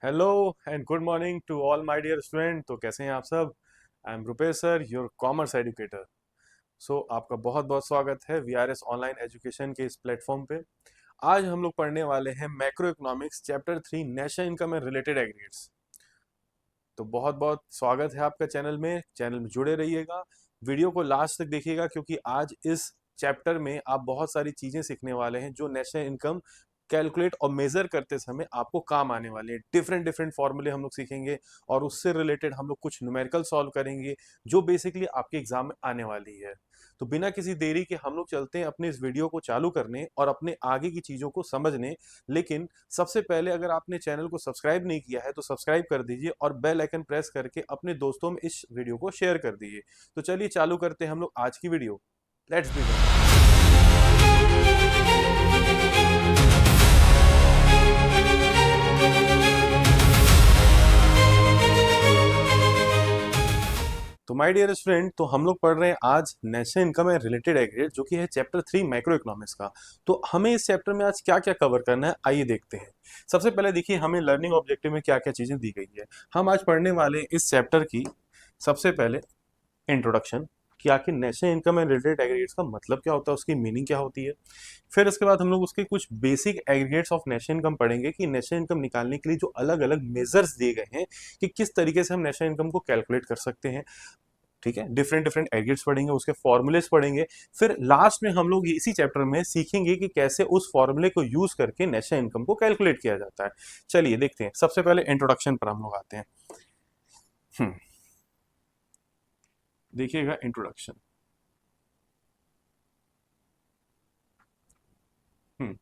Hello and good morning to all my dear student. तो कैसे हैं आप सब। I am Rupesh sir, your commerce educator. So आपका बहुत बहुत स्वागत है वीआरएस ऑनलाइन एजुकेशन के इस प्लेटफॉर्म पे। आज हम लोग पढ़ने वाले हैं macro economics chapter 3 national income and related aggregates. तो बहुत बहुत स्वागत है आपका चैनल में जुड़े रहिएगा। वीडियो को लास्ट तक देखिएगा क्योंकि आज इस चैप्टर में आप बहुत सारी चीजें सीखने वाले हैं जो नेशनल इनकम कैलकुलेट और मेजर करते समय आपको काम आने वाले हैं। डिफरेंट डिफरेंट फॉर्मूले हम लोग सीखेंगे और उससे रिलेटेड हम लोग कुछ न्यूमेरिकल सॉल्व करेंगे जो बेसिकली आपके एग्जाम में आने वाली है। तो बिना किसी देरी के हम लोग चलते हैं अपने इस वीडियो को चालू करने और अपने आगे की चीजों को समझने। लेकिन सबसे पहले अगर आपने चैनल को सब्सक्राइब नहीं किया है तो सब्सक्राइब कर दीजिए और बेल आइकन प्रेस करके अपने दोस्तों में इस वीडियो को शेयर कर दीजिए। तो चलिए चालू करते हैं हम लोग आज की वीडियो। Let's begin. तो माय डियर स्टूडेंट, तो हम लोग पढ़ रहे हैं आज national income and related aggregate जो कि है चैप्टर 3 माइक्रो इकोनॉमिक्स का। तो हमें इस चैप्टर में आज क्या क्या कवर करना है आइए देखते हैं। सबसे पहले देखिए हमें लर्निंग ऑब्जेक्टिव में क्या क्या चीजें दी गई है। हम आज पढ़ने वाले हैं इस चैप्टर की सबसे पहले इंट्रोडक्शन कि आखिर national income and related aggregates का मतलब क्या होता है, उसकी मीनिंग क्या होती है। फिर उसके बाद हम लोग उसके कुछ basic aggregates of national income पढ़ेंगे कि नेशनल इनकम निकालने के लिए जो अलग अलग मेजर्स दिए गए हैं कि किस तरीके से हम नेशनल इनकम को कैलकुलेट कर सकते हैं। ठीक है, डिफरेंट डिफरेंट एग्रीगेट्स पढ़ेंगे, उसके फॉर्मूलेस पढ़ेंगे। फिर लास्ट में हम लोग इसी चैप्टर में सीखेंगे कि कैसे उस फॉर्मूले को यूज करके नेशनल इनकम को कैलकुलेट किया जाता है। चलिए देखते हैं। सबसे पहले इंट्रोडक्शन पर हम लोग आते हैं। हम्म देखिएगा इंट्रोडक्शन। हम्म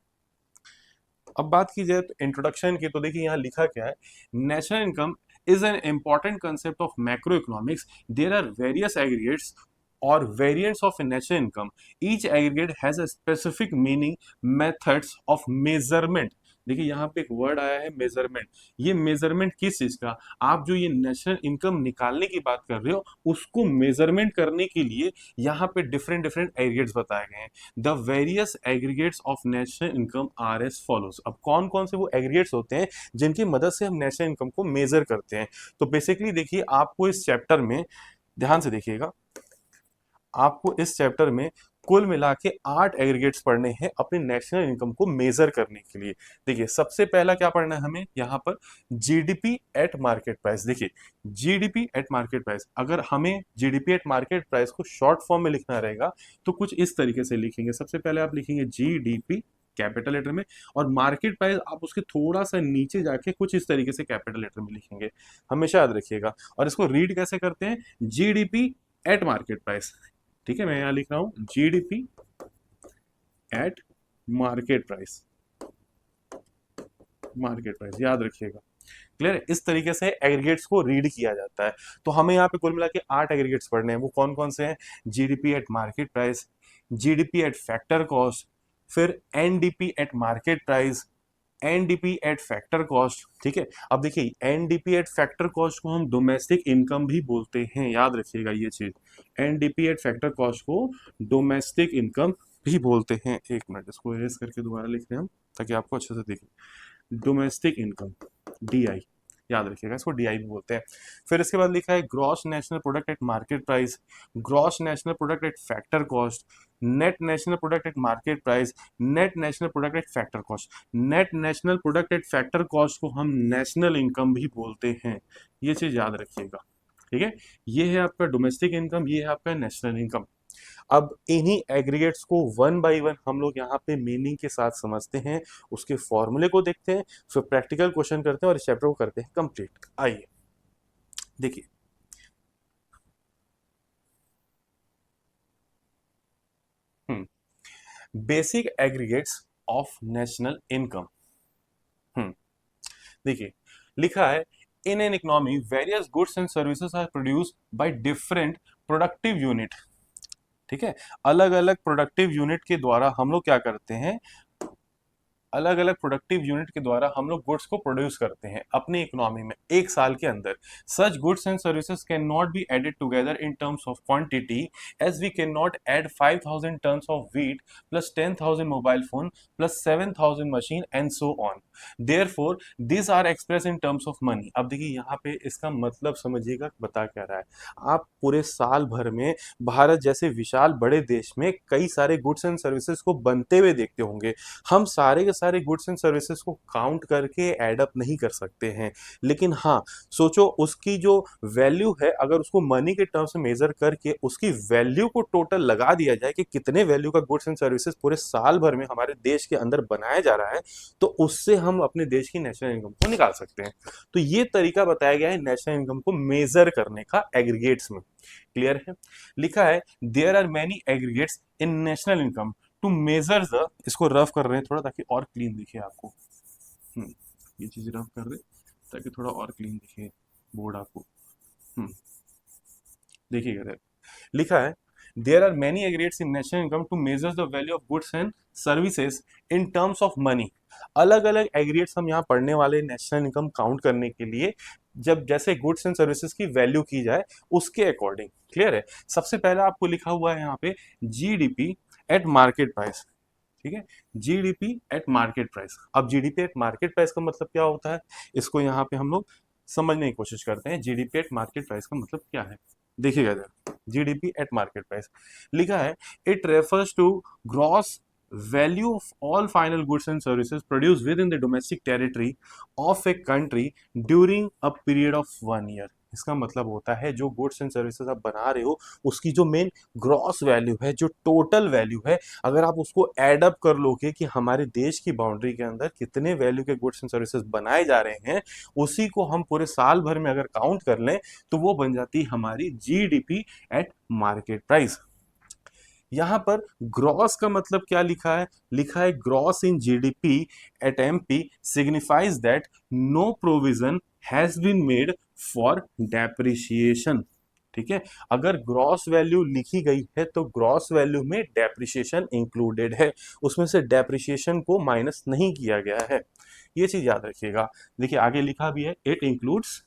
अब बात की जाए तो इंट्रोडक्शन की, तो देखिए यहाँ लिखा क्या है। National income is an important concept of macro economics. There are various aggregates or variants of national income. Each aggregate has a specific meaning, methods of measurement. देखिए यहाँ पे एक वर्ड आया है मेजरमेंट। ये मेजरमेंट किस चीज का, आप जो ये नेशनल इनकम निकालने की बात कर रहे हो उसको मेजरमेंट करने के लिए यहाँ पे डिफरेंट डिफरेंट एग्रीगेट्स बताए गए हैं। The various aggregates of national income R S follows. अब कौन कौन से वो एग्रीगेट्स होते हैं जिनकी मदद से हम नेशनल इनकम को मेजर करते हैं। तो बेसिकली देखिए आपको इस चैप्टर में ध्यान से देखिएगा, आपको इस चैप्टर में कुल मिला के 8 एग्रीगेट्स पढ़ने हैं अपने नेशनल इनकम को मेजर करने के लिए। देखिए सबसे पहला क्या पढ़ना है हमें यहाँ पर, जीडीपी एट मार्केट प्राइस। देखिए जीडीपी एट मार्केट प्राइस, अगर हमें जीडीपी एट मार्केट प्राइस को शॉर्ट फॉर्म में लिखना रहेगा तो कुछ इस तरीके से लिखेंगे। सबसे पहले आप लिखेंगे जीडीपी कैपिटल लेटर में, और मार्केट प्राइस आप उसके थोड़ा सा नीचे जाके कुछ इस तरीके से कैपिटल लेटर में लिखेंगे, हमेशा याद रखिएगा। और इसको रीड कैसे करते हैं, जीडीपी एट मार्केट प्राइस। ठीक है, मैं यहां लिख रहा हूं GDP at market price. Market price याद रखिएगा। क्लियर है, इस तरीके से एग्रीगेट्स को रीड किया जाता है। तो हमें यहाँ पे कुल मिला के 8 एग्रीगेट्स पढ़ने हैं। वो कौन कौन से हैं, GDP at market price, GDP at factor cost, फिर NDP at market price, NDP at factor cost. ठीक है, अब देखिए एनडीपी एट फैक्टर कॉस्ट को हम डोमेस्टिक इनकम भी बोलते हैं, याद रखिएगा ये चीज। एनडीपी एट फैक्टर कॉस्ट को डोमेस्टिक इनकम भी बोलते हैं। एक मिनट, इसको इरेज करके दोबारा लिख रहे हैं हम ताकि आपको अच्छे से दिखे। डोमेस्टिक इनकम, डीआई, याद रखिएगा इसको डीआई भी बोलते हैं। फिर इसके बाद लिखा है gross national product at market price, gross national product at factor cost, net national product at market price, net national product at factor cost. Net national product at factor cost को हम नेशनल इनकम भी बोलते हैं, ये चीज याद रखिएगा। ठीक है, ये है आपका डोमेस्टिक इनकम, ये है आपका नेशनल इनकम। अब इन्हीं एग्रीगेट्स को वन बाय वन हम लोग यहाँ पे मीनिंग के साथ समझते हैं, उसके फॉर्मूले को देखते हैं, फिर प्रैक्टिकल क्वेश्चन करते हैं और इस चैप्टर को करते हैं कंप्लीट। आइए देखिए, basic aggregates of national income. देखिए लिखा है in an economy various goods and services are produced by different productive unit. ठीक है, अलग अलग प्रोडक्टिव यूनिट के द्वारा हम लोग क्या करते हैं, अलग अलग प्रोडक्टिव यूनिट के द्वारा हम लोग गुड्स को प्रोड्यूस करते हैं अपनी इकोनॉमी में एक साल के अंदर। Such goods and services can not be added together in terms of quantity, as we can not add 5,000 tons of wheat plus 10,000 mobile phone plus 7,000 machine and so on. Therefore this are express in terms of money. अब देखिए यहाँ पे इसका मतलब समझिएगा बता क्या रहा है। आप पूरे साल भर में भारत जैसे विशाल बड़े देश में कई सारे गुड्स एंड सर्विसेज को बनते हुए देखते होंगे। हम सारे के सारे गुड्स एंड सर्विसेज को काउंट करके एड अप नहीं कर सकते हैं, लेकिन हाँ, सोचो उसकी जो वैल्यू है, अगर उसको मनी के टर्म्स में मेजर करके उसकी वैल्यू को टोटल लगा दिया जाए कि कितने वैल्यू का गुड्स एंड सर्विसेज पूरे साल भर में हमारे देश के अंदर बनाया जा रहा है, तो उससे हम अपने देश की नेशनल इनकम को निकाल सकते हैं। तो ये तरीका बताया गया है नेशनल इनकम को मेजर करने का एग्रीगेट्स में। क्लियर है? लिखा है there are many aggregates in national income to measure the, इसको रफ कर रहे हैं थोड़ा ताकि और क्लीन दिखे आपको। ये चीज रफ कर रहे ताकि थोड़ा और क्लीन दिखे बोर्ड आपको। देखिएगा, लिखा है there are many aggregates in national income to measure the value of goods and services in terms of money. अलग अलग एग्रीगेट्स हम यहाँ पढ़ने वाले नेशनल इनकम काउंट करने के लिए, जब जैसे गुड्स एंड सर्विसेज की वैल्यू की जाए उसके अकॉर्डिंग। क्लियर है? सबसे पहले आपको लिखा हुआ है यहाँ पे जीडीपी एट मार्केट प्राइस। ठीक है, जीडीपी एट मार्केट प्राइस। अब जीडीपी एट मार्केट प्राइस का मतलब क्या होता है, इसको यहाँ पे हम लोग समझने की कोशिश करते हैं। जीडीपी एट मार्केट प्राइस का मतलब क्या है, देखिएगा इधर, जीडीपी एट मार्केट प्राइस लिखा है it refers to gross value of all final goods and services produce with in the domestic territory of a country during a period of 1 year. इसका मतलब होता है जो गुड्स एंड सर्विसेज आप बना रहे हो उसकी जो मेन ग्रॉस वैल्यू है, जो टोटल वैल्यू है, अगर आप उसको एड अप कर लोगे कि हमारे देश की बाउंड्री के अंदर कितने वैल्यू के गुड्स एंड सर्विसेज बनाए जा रहे हैं, उसी को हम पूरे साल भर में अगर काउंट कर लें तो वो बन जाती है हमारी जीडीपी एट मार्केट प्राइस। यहां पर ग्रॉस का मतलब क्या लिखा है, लिखा है gross in GDP at MP signifies that no provision has been made for depreciation. ठीक है, अगर ग्रॉस वैल्यू लिखी गई है तो ग्रॉस वैल्यू में डेप्रिसिएशन इंक्लूडेड है, उसमें से डेप्रिसिएशन को माइनस नहीं किया गया है। ये चीज याद रखिएगा। देखिए आगे लिखा भी है इट इंक्लूड्स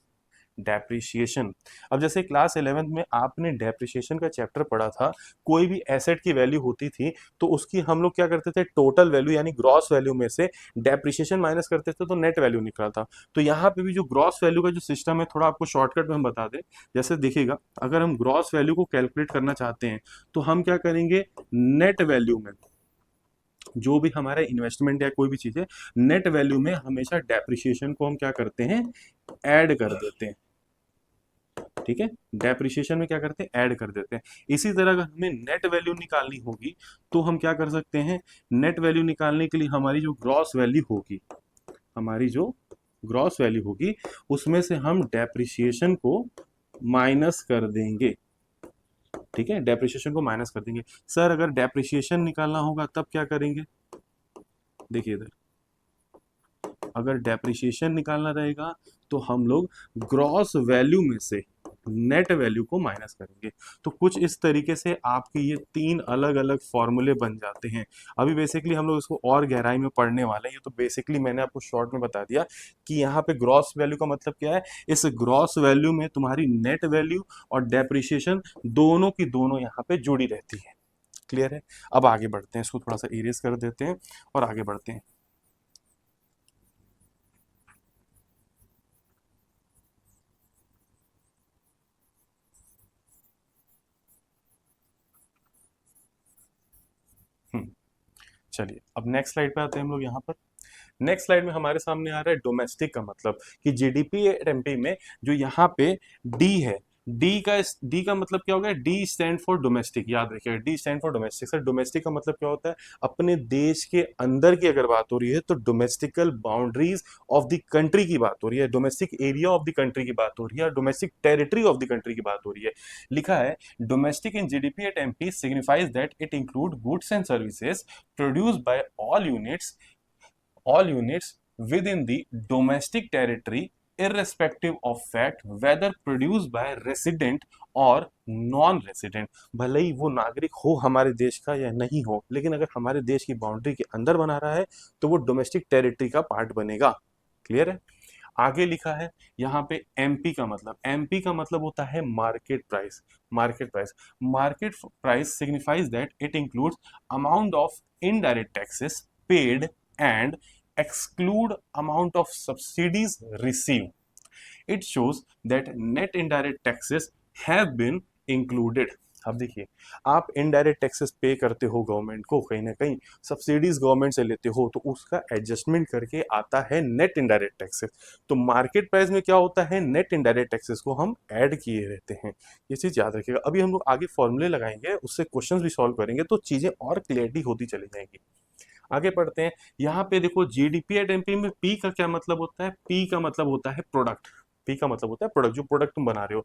डेप्रिसिएशन। अब जैसे क्लास 11th में आपने डेप्रिसिएशन का चैप्टर पढ़ा था, कोई भी एसेट की वैल्यू होती थी तो उसकी हम लोग क्या करते थे, टोटल वैल्यू यानी ग्रॉस वैल्यू में से डेप्रिसिएशन माइनस करते थे तो नेट वैल्यू निकलता। तो यहाँ पे भी जो ग्रॉस वैल्यू का जो सिस्टम है, थोड़ा आपको शॉर्टकट में हम बता दें। जैसे देखिएगा, अगर हम ग्रॉस वैल्यू को कैलकुलेट करना चाहते हैं तो हम क्या करेंगे, नेट वैल्यू में जो भी हमारा इन्वेस्टमेंट या कोई भी चीज है, नेट वैल्यू में हमेशा डेप्रिसिएशन को हम क्या करते हैं, ऐड कर देते हैं। ठीक है, डेप्रिसिएशन में क्या करते हैं, ऐड कर देते हैं। इसी तरह अगर हमें नेट वैल्यू निकालनी होगी तो हम क्या कर सकते हैं, नेट वैल्यू निकालने के लिए हमारी जो ग्रॉस वैल्यू होगी, हमारी जो ग्रॉस वैल्यू होगी उसमें से हम डेप्रिसिएशन को माइनस कर देंगे। ठीक है, डेप्रिसिएशन को माइनस कर देंगे। सर अगर डेप्रिसिएशन निकालना होगा तब क्या करेंगे, देखिए इधर, अगर डेप्रिसिएशन निकालना रहेगा तो हम लोग ग्रॉस वैल्यू में से नेट वैल्यू को माइनस करेंगे। तो कुछ इस तरीके से आपके ये 3 अलग अलग फॉर्मूले बन जाते हैं। अभी बेसिकली हम लोग इसको और गहराई में पढ़ने वाले हैं। ये तो बेसिकली मैंने आपको शॉर्ट में बता दिया कि यहाँ पे ग्रॉस वैल्यू का मतलब क्या है। इस ग्रॉस वैल्यू में तुम्हारी नेट वैल्यू और डेप्रिसिएशन दोनों की दोनों यहाँ पे जुड़ी रहती है। क्लियर है? अब आगे बढ़ते हैं, इसको थोड़ा सा इरेज कर देते हैं और आगे बढ़ते हैं। चलिए अब नेक्स्ट स्लाइड पे आते हैं हम लोग। यहाँ पर नेक्स्ट स्लाइड में हमारे सामने आ रहा है डोमेस्टिक का मतलब कि जीडीपी एट एमपी में जो यहाँ पे डी है, डी का मतलब क्या होगा, डी स्टैंड फॉर डोमेस्टिक। याद रखिएगा, D stand for domestic. Sir domestic का मतलब क्या होता है, अपने देश के अंदर की अगर बात हो रही है तो domestic boundaries of the country की बात हो रही है, domestic area of the country की बात हो रही है, domestic territory of the country की बात हो रही है। लिखा है domestic in GDP at MP signifies that it include goods and services produced bye all units within the domestic territory irrespective of fact whether produced by resident और non resident. भले ही वो नागरिक हो हमारे देश का या नहीं हो, लेकिन अगर हमारे देश की बाउंड्री के अंदर बना रहा है तो वो डोमेस्टिक टेरिटरी का पार्ट बनेगा। क्लियर है? आगे लिखा है यहाँ पे एमपी का मतलब होता है market price. Market price signifies that it includes amount of indirect taxes paid and exclude amount of subsidies received. It shows that net indirect taxes have been included. अब देखिए, आप इनडायरेक्ट टैक्सेस पे करते हो गवर्नमेंट को, कहीं ना कहीं सब्सिडीज गवर्नमेंट से लेते हो, तो उसका एडजस्टमेंट करके आता है नेट इनडायरेक्ट टैक्सेस। तो मार्केट प्राइस में क्या होता है, नेट इनडायरेक्ट टैक्सेस को हम ऐड किए रहते हैं। ये चीज याद रखिएगा। अभी हम लोग आगे फॉर्मूले लगाएंगे, उससे क्वेश्चंस भी सॉल्व करेंगे, तो चीजें और क्लियरिटी होती चली जाएंगी। आगे पढ़ते हैं। यहाँ पे देखो जीडीपी एट एमपी में पी का क्या मतलब होता है, पी का मतलब होता है प्रोडक्ट। पी का मतलब होता है प्रोडक्ट, जो प्रोडक्ट तुम बना रहे हो।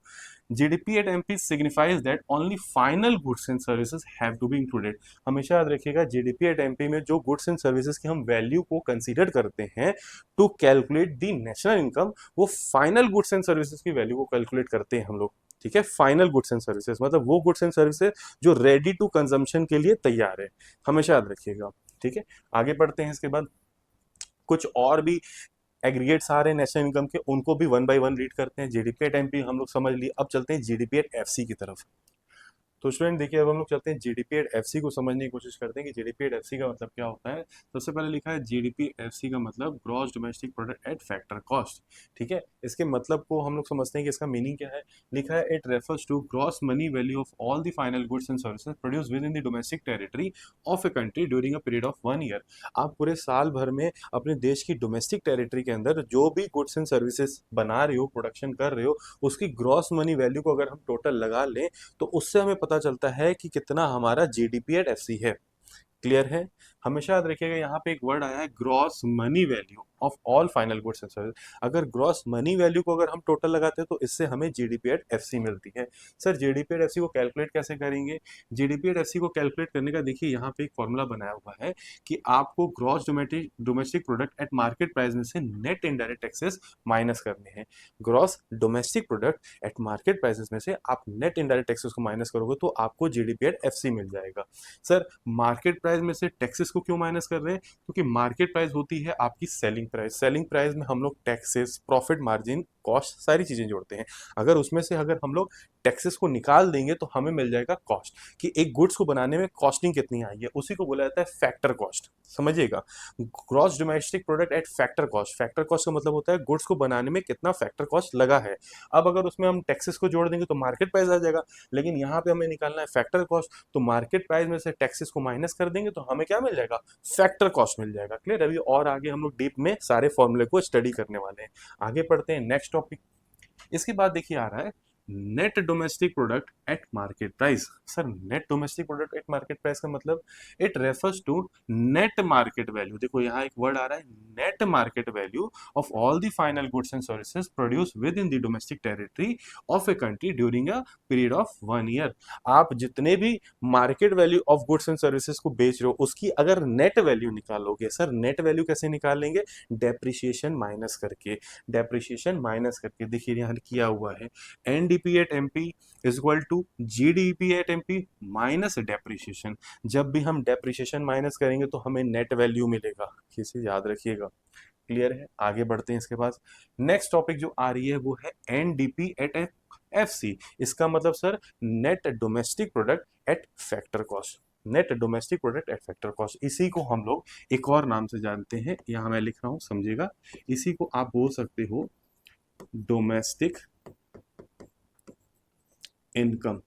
GDP at MP signifies that only final goods and services have to be included. हमेशा याद रखिएगा, जीडीपी एट एमपी में जो गुड्स एंड सर्विसेज की हम वैल्यू को कंसीडर करते हैं to calculate the national income, वो फाइनल गुड्स एंड सर्विसेज की वैल्यू को कैलकुलेट करते हैं हम लोग। ठीक है, फाइनल गुड्स एंड सर्विसेज मतलब वो गुड्स एंड सर्विसेज जो रेडी टू कंजम्पशन के लिए तैयार है। हमेशा याद रखिएगा। ठीक है, आगे बढ़ते हैं। इसके बाद कुछ और भी एग्रीगेट्स आ रहे हैं नेशनल इनकम के, उनको भी वन बाय वन रीड करते हैं। जीडीपी एट एमपी हम लोग समझ लिए, अब चलते हैं जीडीपी एट एफसी की तरफ। तो स्टूडेंट देखिए, अब हम लोग चलते हैं जीडीपी एट एफसी को समझने की कोशिश करते हैं कि जीडीपी एट एफसी का मतलब क्या होता है। सबसे पहले लिखा है जीडीपी एफसी का मतलब gross domestic product at factor cost. ठीक है, इसके मतलब को हम लोग समझते हैं कि इसका मीनिंग क्या है। लिखा है it refers to gross money value of all the final goods and services produce with in the domestic territory of a country during a period of 1 year. आप पूरे साल भर में अपने देश की डोमेस्टिक टेरिटरी के अंदर जो भी गुड्स एंड सर्विसेज बना रहे हो, प्रोडक्शन कर रहे हो, उसकी ग्रॉस मनी वैल्यू को अगर हम टोटल लगा लें तो उससे हमें पता चलता है कि कितना हमारा जीडीपी एट एफसी है। क्लियर है? हमेशा याद रखिएगा, यहाँ पे एक वर्ड आया है gross money value of all final goods and service. अगर ग्रॉस मनी वैल्यू को अगर हम टोटल लगाते हैं तो इससे हमें जीडीपी एट एफसी मिलती है। सर जीडीपी एट एफसी को कैलकुलेट कैसे करेंगे? जीडीपी एट एफसी को कैलकुलेट करने का देखिए यहाँ पे एक फॉर्मूला बनाया हुआ है कि आपको gross domestic product at market price में से नेट इनडायरेक्ट टैक्सेस माइनस करने हैं। Gross domestic product at market prices में से आप नेट इनडायरेक्ट टैक्सेस को माइनस करोगे तो आपको जीडीपी एट एफसी मिल जाएगा। सर मार्केट प्राइस में से टैक्सेस को क्यों माइनस कर रहे हैं? क्योंकि मार्केट प्राइस होती है आपकी सेलिंग प्राइस। सेलिंग प्राइस में हम लोग टैक्सेस, प्रॉफिट मार्जिन, कॉस्ट, सारी चीजें जोड़ते हैं। अगर उसमें से अगर हम लोग टैक्सेस को निकाल देंगे तो हमें मिल जाएगा कॉस्ट, कि एक गुड्स को बनाने में कॉस्टिंग कितनी आई है, उसी को बोला जाता है फैक्टर कॉस्ट। समझिएगा, gross domestic product at factor cost. Factor cost का मतलब होता है गुड्स को बनाने में कितना फैक्टर कॉस्ट लगा है। अब अगर उसमें हम टैक्सेस को जोड़ देंगे तो मार्केट प्राइस आ जाएगा, लेकिन यहाँ पे हमें निकालना है फैक्टर कॉस्ट, तो मार्केट प्राइस में से टैक्सेस को माइनस कर देंगे तो हमें क्या मिल जाएगा? फैक्टर कॉस्ट मिल जाएगा। क्लियर? अभी और आगे हम लोग डीप में सारे फॉर्मूले को स्टडी करने वाले हैं। आगे पढ़ते हैं नेक्स्ट टॉपिक। इसके बाद देखिए आ रहा है net domestic product at market price. Sir net domestic product at market price का मतलब it refers to net market value. देखो यहाँ एक वर्ड आ रहा है net market value of all the final goods and services produce with in the domestic territory of a country during a period of 1 year. आप जितने भी market value of goods and services को बेच रहे हो उसकी अगर नेट वैल्यू निकालोगे, सर नेट वैल्यू कैसे निकालेंगे? डेप्रिसिएशन माइनस करके। डेप्रिसिएशन माइनस करके देखिए यहाँ किया हुआ है NDP at MP is equal to GDP at MP minus depreciation. जब भी हम डेप्रिसिएशन माइनस करेंगे तो हमें नेट वैल्यू मिलेगा। इसे याद रखिएगा। क्लियर है? आगे बढ़ते हैं। इसके बाद नेक्स्ट टॉपिक जो आ रही है वो है एनडीपी एट एफसी। इसका मतलब sir net domestic product at factor cost. Net domestic product at factor cost, इसी को हम लोग एक और नाम से जानते हैं, यहां मैं लिख रहा हूं समझिएगा। इसी को आप बोल सकते हो डोमेस्टिक इनकम।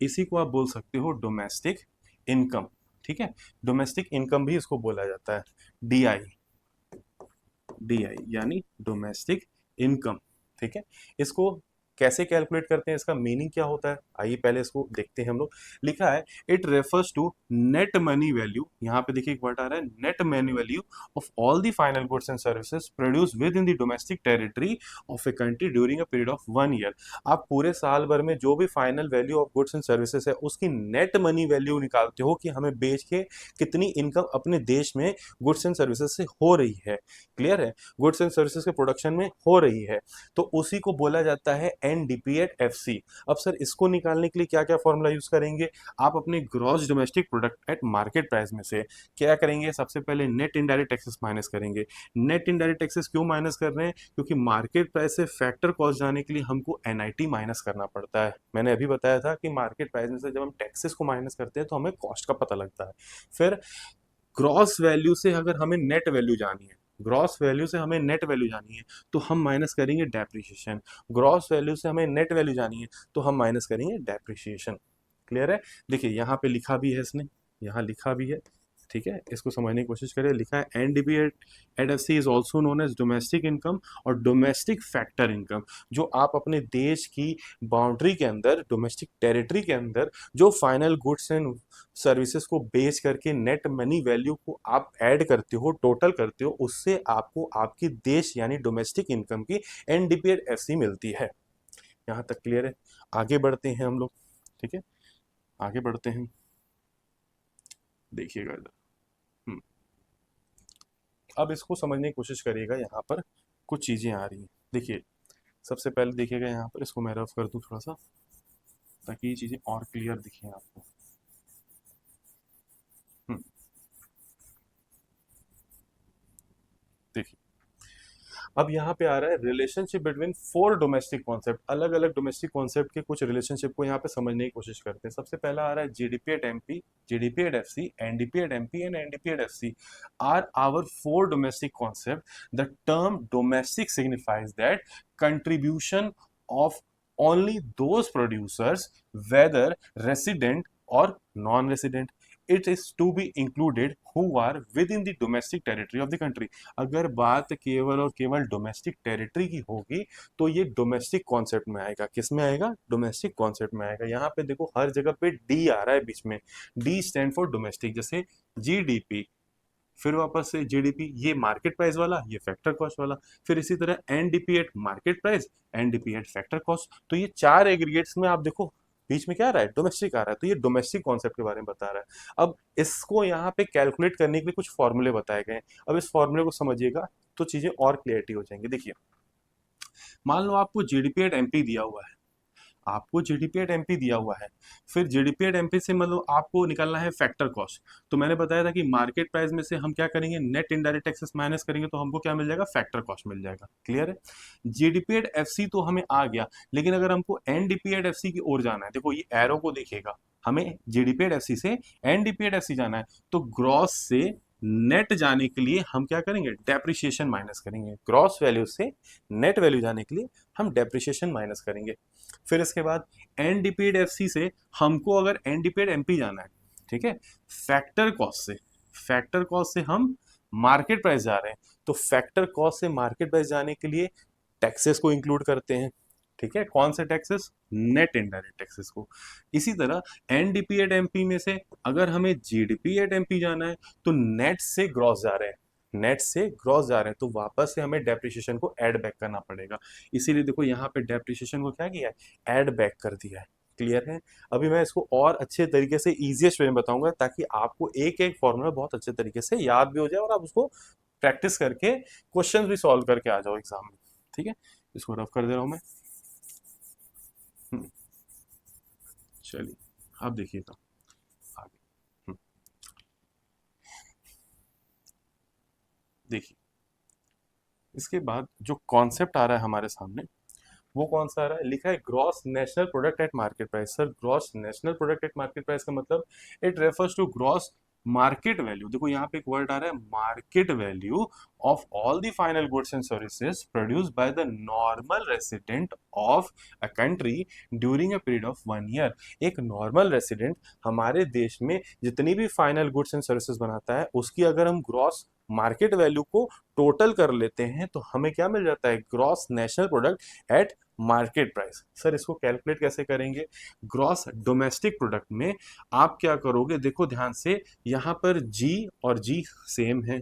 इसी को आप बोल सकते हो डोमेस्टिक इनकम। ठीक है, डोमेस्टिक इनकम भी इसको बोला जाता है, डीआई। डीआई यानी डोमेस्टिक इनकम। ठीक है, इसको कैसे कैलकुलेट करते हैं, इसका मीनिंग क्या होता है, आइए पहले इसको देखते हैं हम लोग। लिखा है it refers to net money value, यहाँ पे देखिए एक वर्ड आ रहा है net money value of all the final goods and services produce with in the domestic territory of a country during a period of 1 year. आप पूरे साल भर में जो भी final value of goods and services है उसकी नेट मनी वैल्यू निकालते हो कि हमें बेच के कितनी इनकम अपने देश में गुड्स एंड सर्विसेज से हो रही है। क्लियर है, गुड्स एंड सर्विसेज के प्रोडक्शन में हो रही है, तो उसी को बोला जाता है एनडीपी एट एफसी। अब सर इसको निकालने के लिए क्या क्या फॉर्मूला यूज करेंगे, आप अपने gross domestic product at market price में से क्या करेंगे, सबसे पहले नेट इनडायरेक्ट टैक्सेस माइनस करेंगे। नेट इनडायरेक्ट टैक्सेस क्यों माइनस कर रहे हैं, क्योंकि मार्केट प्राइस से फैक्टर कॉस्ट जाने के लिए हमको एनआईटी माइनस करना पड़ता है। मैंने अभी बताया था कि मार्केट प्राइस में से जब हम टैक्सेस को माइनस करते हैं तो हमें कॉस्ट का पता लगता है। फिर ग्रॉस वैल्यू से अगर हमें नेट वैल्यू जानी है, ग्रॉस वैल्यू से हमें नेट वैल्यू जानी है तो हम माइनस करेंगे डेप्रिसिएशन। ग्रॉस वैल्यू से हमें नेट वैल्यू जानी है तो हम माइनस करेंगे डेप्रिसिएशन। क्लियर है, देखिए यहाँ पे लिखा भी है इसने, यहाँ लिखा भी है, ठीक है, इसको समझने की कोशिश करें। लिखा है NDP at F C is also known as domestic income और डोमेस्टिक फैक्टर इनकम, जो आप अपने देश की बाउंड्री के अंदर, डोमेस्टिक टेरिटरी के अंदर जो फाइनल गुड्स एंड सर्विसेज को बेच करके नेट मनी वैल्यू को आप ऐड करते हो, टोटल करते हो, उससे आपको आपकी देश यानी डोमेस्टिक इनकम की एनडीपी एट एफ सी मिलती है। यहाँ तक क्लियर है, आगे बढ़ते हैं हम लोग, ठीक है, आगे बढ़ते हैं, देखिएगा इधर। अब इसको समझने की कोशिश करिएगा, यहाँ पर कुछ चीज़ें आ रही हैं। देखिए सबसे पहले देखिएगा, यहाँ पर इसको मैं रफ कर दूँ थोड़ा सा ताकि ये चीज़ें और क्लियर दिखें आपको। देखिए अब यहाँ पे आ रहा है रिलेशनशिप बिटवीन 4 डोमेस्टिक कॉन्सेप्ट, अलग अलग डोमेस्टिक कॉन्सेप्ट के कुछ रिलेशनशिप को यहाँ पे समझने की कोशिश करते हैं। सबसे पहला आ रहा है GDP at MP, GDP at FC, NDP at MP and NDP at FC are our 4 domestic concept. The term domestic signifies that contribution of only those producers whether resident or non-resident, it is to be included who are within the domestic territory of the country। अगर बात केवल और केवल domestic territory की होगी तो ये domestic concept में आएगा, किस में आएगा, डोमेस्टिक कॉन्सेप्ट में आएगा। यहाँ पे देखो हर जगह पे डी आ रहा है बीच में, डी स्टैंड फॉर डोमेस्टिक, जैसे जीडीपी, फिर वापस से जीडीपी, ये मार्केट प्राइस वाला, ये फैक्टर कॉस्ट वाला, फिर इसी तरह NDP at market price, NDP at factor cost. तो ये 4 एग्रीगेट्स में आप देखो बीच में क्या आ रहा है, डोमेस्टिक आ रहा है, तो ये डोमेस्टिक कॉन्सेप्ट के बारे में बता रहा है। अब इसको यहाँ पे कैलकुलेट करने के लिए कुछ फॉर्मूले बताए गए हैं। अब इस फॉर्मूले को समझिएगा तो चीजें और क्लियरिटी हो जाएंगी। देखिए मान लो आपको जीडीपी एट एमपी दिया हुआ है, आपको जीडीपी एट एमपी दिया हुआ है, फिर जीडीपी एट एमपी से मतलब आपको निकालना है फैक्टर कॉस्ट। तो मैंने बताया था कि मार्केट प्राइस में से हम क्या करेंगे, नेट इनडायरेक्ट टैक्सेस माइनस करेंगे तो हमको क्या मिल जाएगा, फैक्टर कॉस्ट मिल जाएगा। क्लियर है, जीडीपी एट एफसी तो हमें आ गया, लेकिन अगर हमको एनडीपी एट एफसी की ओर जाना है, देखो ये एरो को देखिएगा, हमें जीडीपी एट एफसी से एनडीपी एट एफसी जाना है, तो ग्रॉस से नेट जाने के लिए हम क्या करेंगे, डेप्रिसिएशन माइनस करेंगे। ग्रॉस वैल्यू से नेट वैल्यू जाने के लिए हम डेप्रिसिएशन माइनस करेंगे। फिर इसके बाद एनडीपीड एफसी से हमको अगर एनडीपीड एमपी जाना है, ठीक है, फैक्टर कॉस्ट से, फैक्टर कॉस्ट से हम मार्केट प्राइस जा रहे हैं, तो फैक्टर कॉस्ट से मार्केट प्राइस जाने के लिए टैक्सेस को इंक्लूड करते हैं। ठीक है, कौन से टैक्सेस, नेट इनडायरेक्ट टैक्सेस को। इसी तरह एनडीपी एट एमपी में से अगर हमें जीडीपी एट एमपी जाना है तो नेट से ग्रॉस जा रहे हैं, नेट से ग्रॉस जा रहे हैं, तो वापस से हमें डेप्रिसिएशन को ऐड बैक करना पड़ेगा। इसीलिए देखो यहाँ पे डेप्रिसिएशन को क्या किया है, ऐड बैक कर दिया है। क्लियर है, अभी मैं इसको और अच्छे तरीके से इजीएस्ट वे में बताऊंगा ताकि आपको एक एक फॉर्मूला बहुत अच्छे तरीके से याद भी हो जाए और आप उसको प्रैक्टिस करके क्वेश्चन भी सॉल्व करके आ जाओ एग्जाम में। ठीक है, इसको रफ कर दे रहा हूं मैं। चलिए अब देखिएगा आगे। देखिए इसके बाद जो कॉन्सेप्ट आ रहा है हमारे सामने वो कौन सा आ रहा है, लिखा है gross national product at market price. Sir gross national product at market price का मतलब it refers to gross market value. देखो यहाँ पे एक वर्ड आ रहा है market value of all the final goods and services produced by the normal resident of a country during a period of 1 year. एक नॉर्मल रेसिडेंट हमारे देश में जितनी भी फाइनल गुड्स एंड सर्विसेज बनाता है उसकी अगर हम ग्रॉस मार्केट वैल्यू को टोटल कर लेते हैं तो हमें क्या मिल जाता है, gross national product at market price. Sir इसको कैलकुलेट कैसे करेंगे, ग्रॉस डोमेस्टिक प्रोडक्ट में आप क्या करोगे, देखो ध्यान से, यहां पर जी और जी सेम है,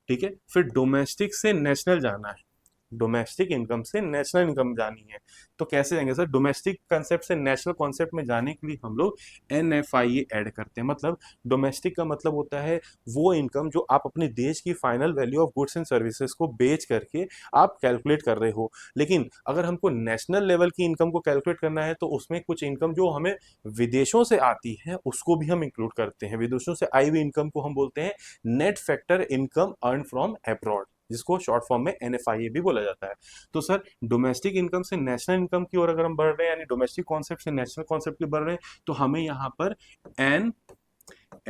ठीक है, फिर डोमेस्टिक से नेशनल जाना है, डोमेस्टिक इनकम से नेशनल इनकम जानी है, तो कैसे जाएंगे सर, डोमेस्टिक कंसेप्ट से नेशनल कॉन्सेप्ट में जाने के लिए हम लोग NFIA ऐड करते हैं। मतलब डोमेस्टिक का मतलब होता है वो इनकम जो आप अपने देश की final value of goods and services को बेच करके आप कैलकुलेट कर रहे हो। लेकिन अगर हमको नेशनल लेवल की इनकम को कैलकुलेट करना है तो उसमें कुछ इनकम जो हमें विदेशों से आती है उसको भी हम इंक्लूड करते हैं। विदेशों से आई हुई इनकम को हम बोलते हैं net factor income earn from abroad, जिसको शॉर्ट फॉर्म में NFIA भी बोला जाता है। तो सर डोमेस्टिक इनकम से नेशनल इनकम की ओर अगर हम बढ़ रहे हैं, यानी डोमेस्टिक कॉन्सेप्ट से नेशनल कॉन्सेप्ट की बढ़ रहे हैं, तो हमें यहाँ पर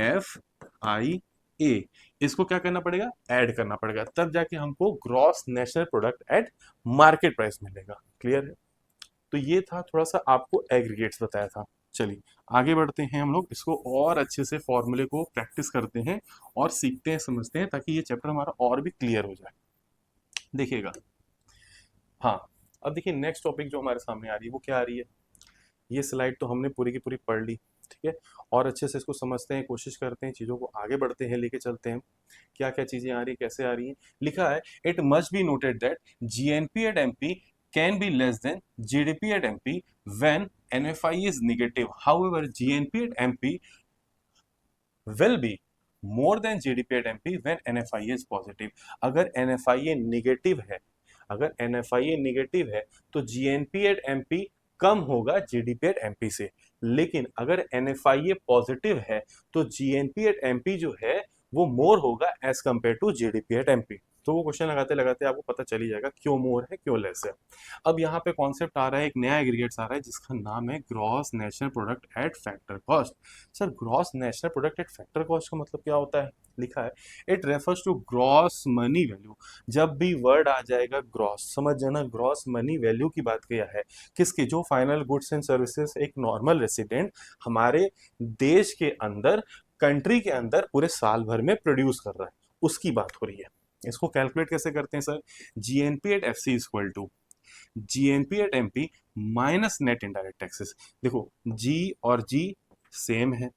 NFIA इसको क्या करना पड़ेगा, ऐड करना पड़ेगा, तब जाके हमको gross national product at market price मिलेगा। क्लियर है, तो ये था थोड़ा सा आपको एग्रीगेट्स बताया था। चलिए आगे बढ़ते हैं, हम लोग इसको और अच्छे से फॉर्मूले को प्रैक्टिस करते हैं और सीखते हैं, समझते हैं, ताकि ये चैप्टर हमारा और भी क्लियर हो जाए। देखिएगा, हाँ, अब देखिए नेक्स्ट टॉपिक जो हमारे सामने आ रही है वो क्या आ रही है, ये स्लाइड तो हमने पूरी की पूरी पढ़ ली, ठीक है, और अच्छे से इसको समझते हैं, कोशिश करते हैं, चीज़ों को आगे बढ़ते हैं, लेके चलते हैं, क्या क्या चीज़ें आ रही है, कैसे आ रही हैं। लिखा है, it must be noted that GNP at MP can be less than GDP at MP when NFI is negative. However, GNP at MP will be more than GDP at MP when NFI is positive. अगर NFI negative है, अगर NFI negative है तो GNP at MP कम होगा GDP at MP से। लेकिन अगर NFI positive है तो GNP at MP जो है वो मोर होगा as compare to GDP at MP। तो वो क्वेश्चन लगाते लगाते आपको पता चल ही जाएगा क्यों मोर है क्यों लेस है। अब यहाँ पे कॉन्सेप्ट आ रहा है, एक नया एग्रीगेट्स आ रहा है जिसका नाम है gross national product at factor cost. Sir gross national product at factor cost का मतलब क्या होता है, लिखा है, it refers to gross money value. जब भी वर्ड आ जाएगा ग्रॉस, समझ जाना ग्रॉस मनी वैल्यू की बात किया है, किसकी, जो फाइनल गुड्स एंड सर्विसेज एक नॉर्मल रेसिडेंट हमारे देश के अंदर, कंट्री के अंदर पूरे साल भर में प्रोड्यूस कर रहा है, उसकी बात हो रही है। इसको कैलकुलेट कैसे करते हैं sir, GNP at FC equal to GNP at MP minus net indirect taxes. देखो G और G सेम है,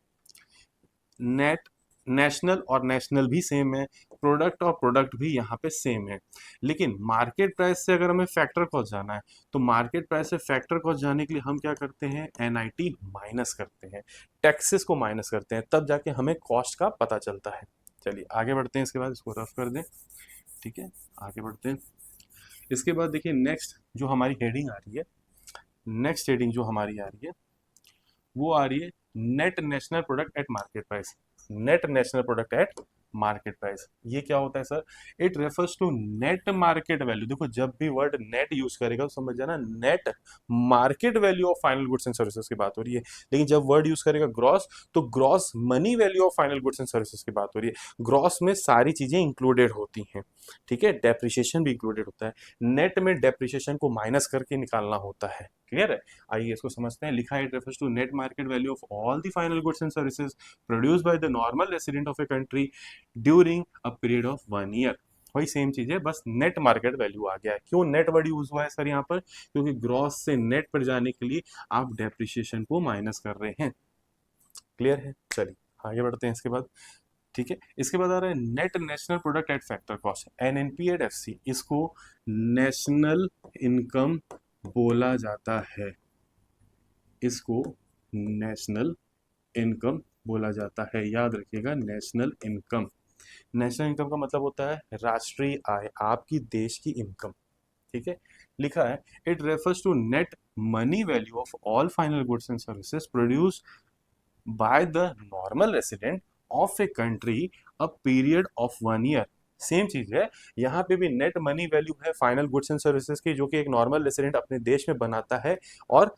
नेट नेशनल और नेशनल भी सेम है, प्रोडक्ट और प्रोडक्ट भी यहाँ पे सेम है। लेकिन मार्केट प्राइस से अगर हमें फैक्टर कॉस्ट जाना है तो मार्केट प्राइस से फैक्टर कॉस्ट जाने के लिए हम क्या करते हैं, NIT माइनस करते हैं, टैक्सेस को माइनस करते हैं, तब जाके हमें कॉस्ट का पता चलता है। चलिए आगे बढ़ते हैं, इसके बाद इसको रफ कर दें, ठीक है, आगे बढ़ते हैं। इसके बाद देखिए नेक्स्ट जो हमारी हेडिंग आ रही है, नेक्स्ट हेडिंग जो हमारी आ रही है वो आ रही है net national product at market price. Net national product at market price, ये क्या होता है sir, it refers to net market value. देखो जब भी वर्ड नेट यूज करेगा तो समझ जाना net market value of final goods and services की बात हो रही है। लेकिन जब वर्ड यूज करेगा ग्रॉस तो gross money value of final goods and services की बात हो रही है। ग्रॉस में सारी चीजें इंक्लूडेड होती हैं, ठीक है, डेप्रिसिएशन भी इंक्लूडेड होता है, नेट में डेप्रिसिएशन को माइनस करके निकालना होता है। क्लियर है, आइए इसको समझते हैं। लिखा है, it refers to net market value of all the final goods and services produced by the normal resident of a country during a period of 1 year. वही सेम चीज है, बस नेट मार्केट वैल्यू आ गया है। क्यों नेट वर्ड यूज हुआ है sir यहाँ पर, क्योंकि ग्रॉस से नेट पर जाने के लिए आप डेप्रिसिएशन को माइनस कर रहे हैं। क्लियर है, चलिए आगे बढ़ते हैं इसके बाद, ठीक है। इसके बाद आ रहा है net national product at factor cost, NNP at FC। इसको नेशनल इनकम बोला जाता है, इसको नेशनल इनकम बोला जाता है, याद रखिएगा नेशनल इनकम। नेशनल इनकम का मतलब होता है राष्ट्रीय आय, आपकी देश की इनकम, ठीक है। लिखा है, it refers to net money value of all final goods and services produce by the normal resident of a country a period of 1 year. Same चीज है, यहाँ पे भी नेट मनी वैल्यू है फाइनल गुड्स एंड सर्विसेज की, जो कि एक नॉर्मल रेसिडेंट अपने देश में बनाता है और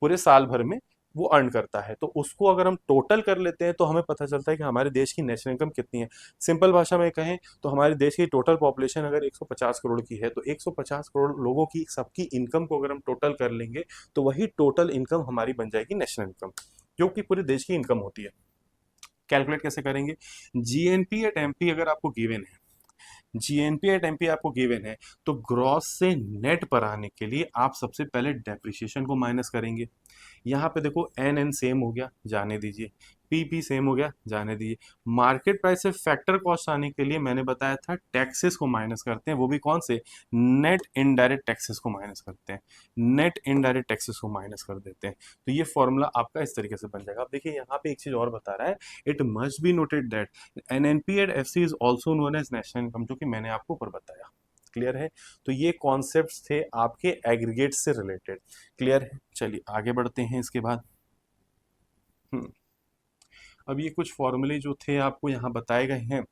पूरे साल भर में वो अर्न करता है। तो उसको अगर हम टोटल कर लेते हैं तो हमें पता चलता है कि हमारे देश की नेशनल इनकम कितनी है। सिंपल भाषा में कहें तो हमारे देश की टोटल पॉपुलेशन अगर 150 करोड़ की है तो 150 करोड़ लोगों की सबकी इनकम को अगर हम टोटल कर लेंगे तो वही टोटल इनकम हमारी बन जाएगी नेशनल इनकम, जो कि पूरे देश की इनकम होती है। कैलकुलेट कैसे करेंगे, GNP एट MP अगर आपको गिवन है, जीएनपी एट एमपी आपको गिवन है, तो ग्रॉस से नेट पर आने के लिए आप सबसे पहले डेप्रिसिएशन को माइनस करेंगे। यहाँ पे देखो एन एन सेम हो गया, जाने दीजिए, पी पी सेम हो गया, जाने दीजिए। मार्केट प्राइस से फैक्टर कॉस्ट आने के लिए मैंने बताया था टैक्सेस को माइनस करते हैं, वो भी कौन से, नेट इनडायरेक्ट टैक्सेस को माइनस करते हैं, नेट इनडायरेक्ट टैक्सेस को माइनस कर देते हैं। तो ये फॉर्मूला आपका इस तरीके से बन जाएगा। अब देखिए यहाँ पे एक चीज और बता रहा है, it must be noted that NNP at FC is also known as national income, जो कि मैंने आपको ऊपर बताया। क्लियर है? तो ये कॉन्सेप्ट्स थे आपके एग्रीगेट से रिलेटेड। क्लियर है? चलिए आगे बढ़ते हैं इसके बाद। हम्म, अब ये कुछ फॉर्मूले जो थे आपको यहाँ बताए गए हैं,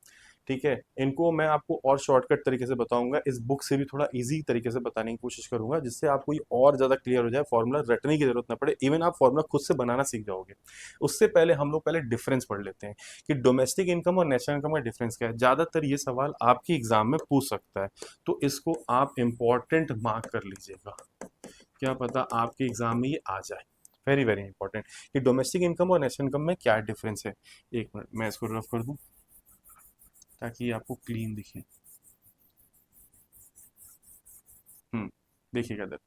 ठीक है, इनको मैं आपको और शॉर्टकट तरीके से बताऊंगा, इस बुक से भी थोड़ा इजी तरीके से बताने की कोशिश करूंगा, जिससे आपको ये और ज्यादा क्लियर हो जाए, फॉर्मूला रटने की जरूरत ना पड़े, इवन आप फॉर्मूला खुद से बनाना सीख जाओगे। उससे पहले हम लोग पहले डिफरेंस पढ़ लेते हैं कि डोमेस्टिक इनकम और नेशनल इनकम का डिफरेंस क्या है। ज्यादातर ये सवाल आपके एग्जाम में पूछ सकता है, तो इसको आप इंपॉर्टेंट मार्क कर लीजिएगा, क्या पता आपके एग्जाम में ये आ जाए। वेरी वेरी इंपॉर्टेंट कि डोमेस्टिक इनकम और नेशनल इनकम में क्या डिफरेंस है। एक मिनट मैं इसको रफ कर दूं ताकि ये आपको क्लीन दिखे। हम्म, देखिएगा इधर,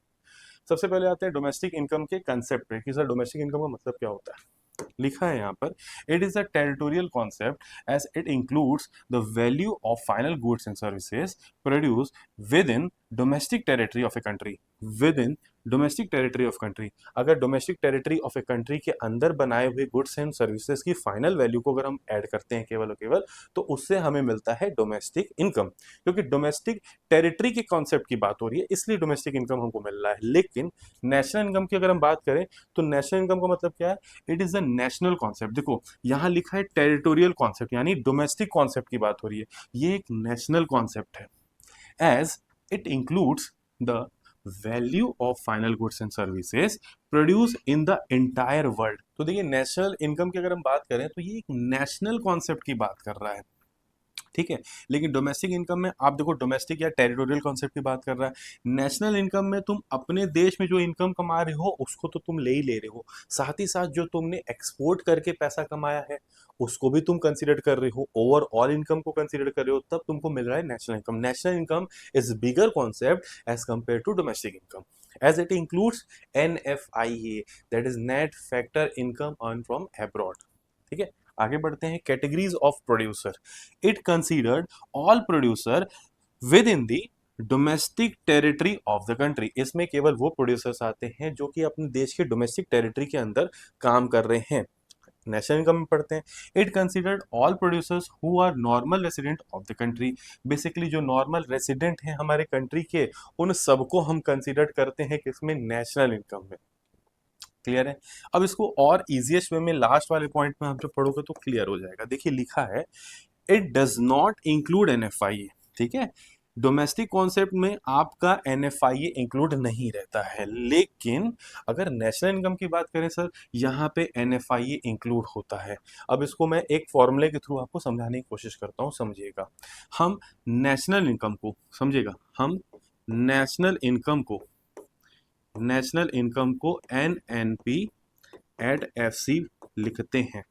सबसे पहले आते हैं डोमेस्टिक इनकम के कंसेप्ट पे कि सर डोमेस्टिक इनकम का मतलब क्या होता है। लिखा है यहाँ पर, it is a territorial concept as it includes the value of final goods and services produce with in domestic territory of a country, with in domestic territory of country. अगर domestic territory of a country के अंदर बनाए हुए goods and services की final value को अगर हम add करते हैं केवल और केवल, तो उससे हमें मिलता है डोमेस्टिक इनकम। क्योंकि डोमेस्टिक टेरिटरी के कॉन्सेप्ट की बात हो रही है, इसलिए डोमेस्टिक इनकम हमको मिल रहा है। लेकिन नेशनल इनकम की अगर हम बात करें, तो नेशनल इनकम का मतलब क्या है, it is a national concept. देखो यहाँ लिखा है टेरिटोरियल कॉन्सेप्ट, यानी डोमेस्टिक कॉन्सेप्ट की बात हो रही है, ये एक नेशनल कॉन्सेप्ट है, as it includes the value of final goods and services produce in the entire world. तो देखिए नेशनल इनकम की अगर हम बात करें, तो ये एक नेशनल कॉन्सेप्ट की बात कर रहा है, ठीक है। लेकिन डोमेस्टिक इनकम में आप देखो, डोमेस्टिक या टेरिटोरियल कॉन्सेप्ट की बात कर रहा है। नेशनल इनकम में तुम अपने देश में जो इनकम कमा रहे हो उसको तो तुम ले ही ले रहे हो, साथ ही साथ जो तुमने एक्सपोर्ट करके पैसा कमाया है उसको भी तुम कंसीडर कर रहे हो, ओवरऑल इनकम को कंसीडर कर रहे हो, तब तुमको मिल रहा है national income. National income is bigger concept as compare to domestic income, as it includes NFIA, that is net factor income earned from abroad। ठीक है, आगे बढ़ते हैं। Categories of producer, it considered all producer with in the domestic territory of the country. इसमें केवल वो producers आते हैं जो कि अपने देश के डोमेस्टिक टेरिटरी के अंदर काम कर रहे हैं। नेशनल इनकम में पढ़ते हैं, it considered all producers who are normal resident of the country. Basically जो नॉर्मल रेसिडेंट हैं हमारे कंट्री के, उन सबको हम कंसीडर करते हैं किसमें, नेशनल इनकम में। क्लियर है? अब इसको और इजीएस्ट वे में लास्ट वाले पॉइंट में हम जब पढ़ोगे तो क्लियर हो जाएगा। देखिए लिखा है, it does not include NFIA. ठीक है, डोमेस्टिक कॉन्सेप्ट में आपका एनएफआईए इंक्लूड नहीं रहता है, लेकिन अगर नेशनल इनकम की बात करें सर, यहाँ पे एनएफआईए इंक्लूड होता है। अब इसको मैं एक फॉर्मूले के थ्रू आपको समझाने की कोशिश करता हूँ, समझिएगा। हम नेशनल इनकम को, समझिएगा, हम नेशनल इनकम को, नेशनल इनकम को NNP एट FC लिखते हैं,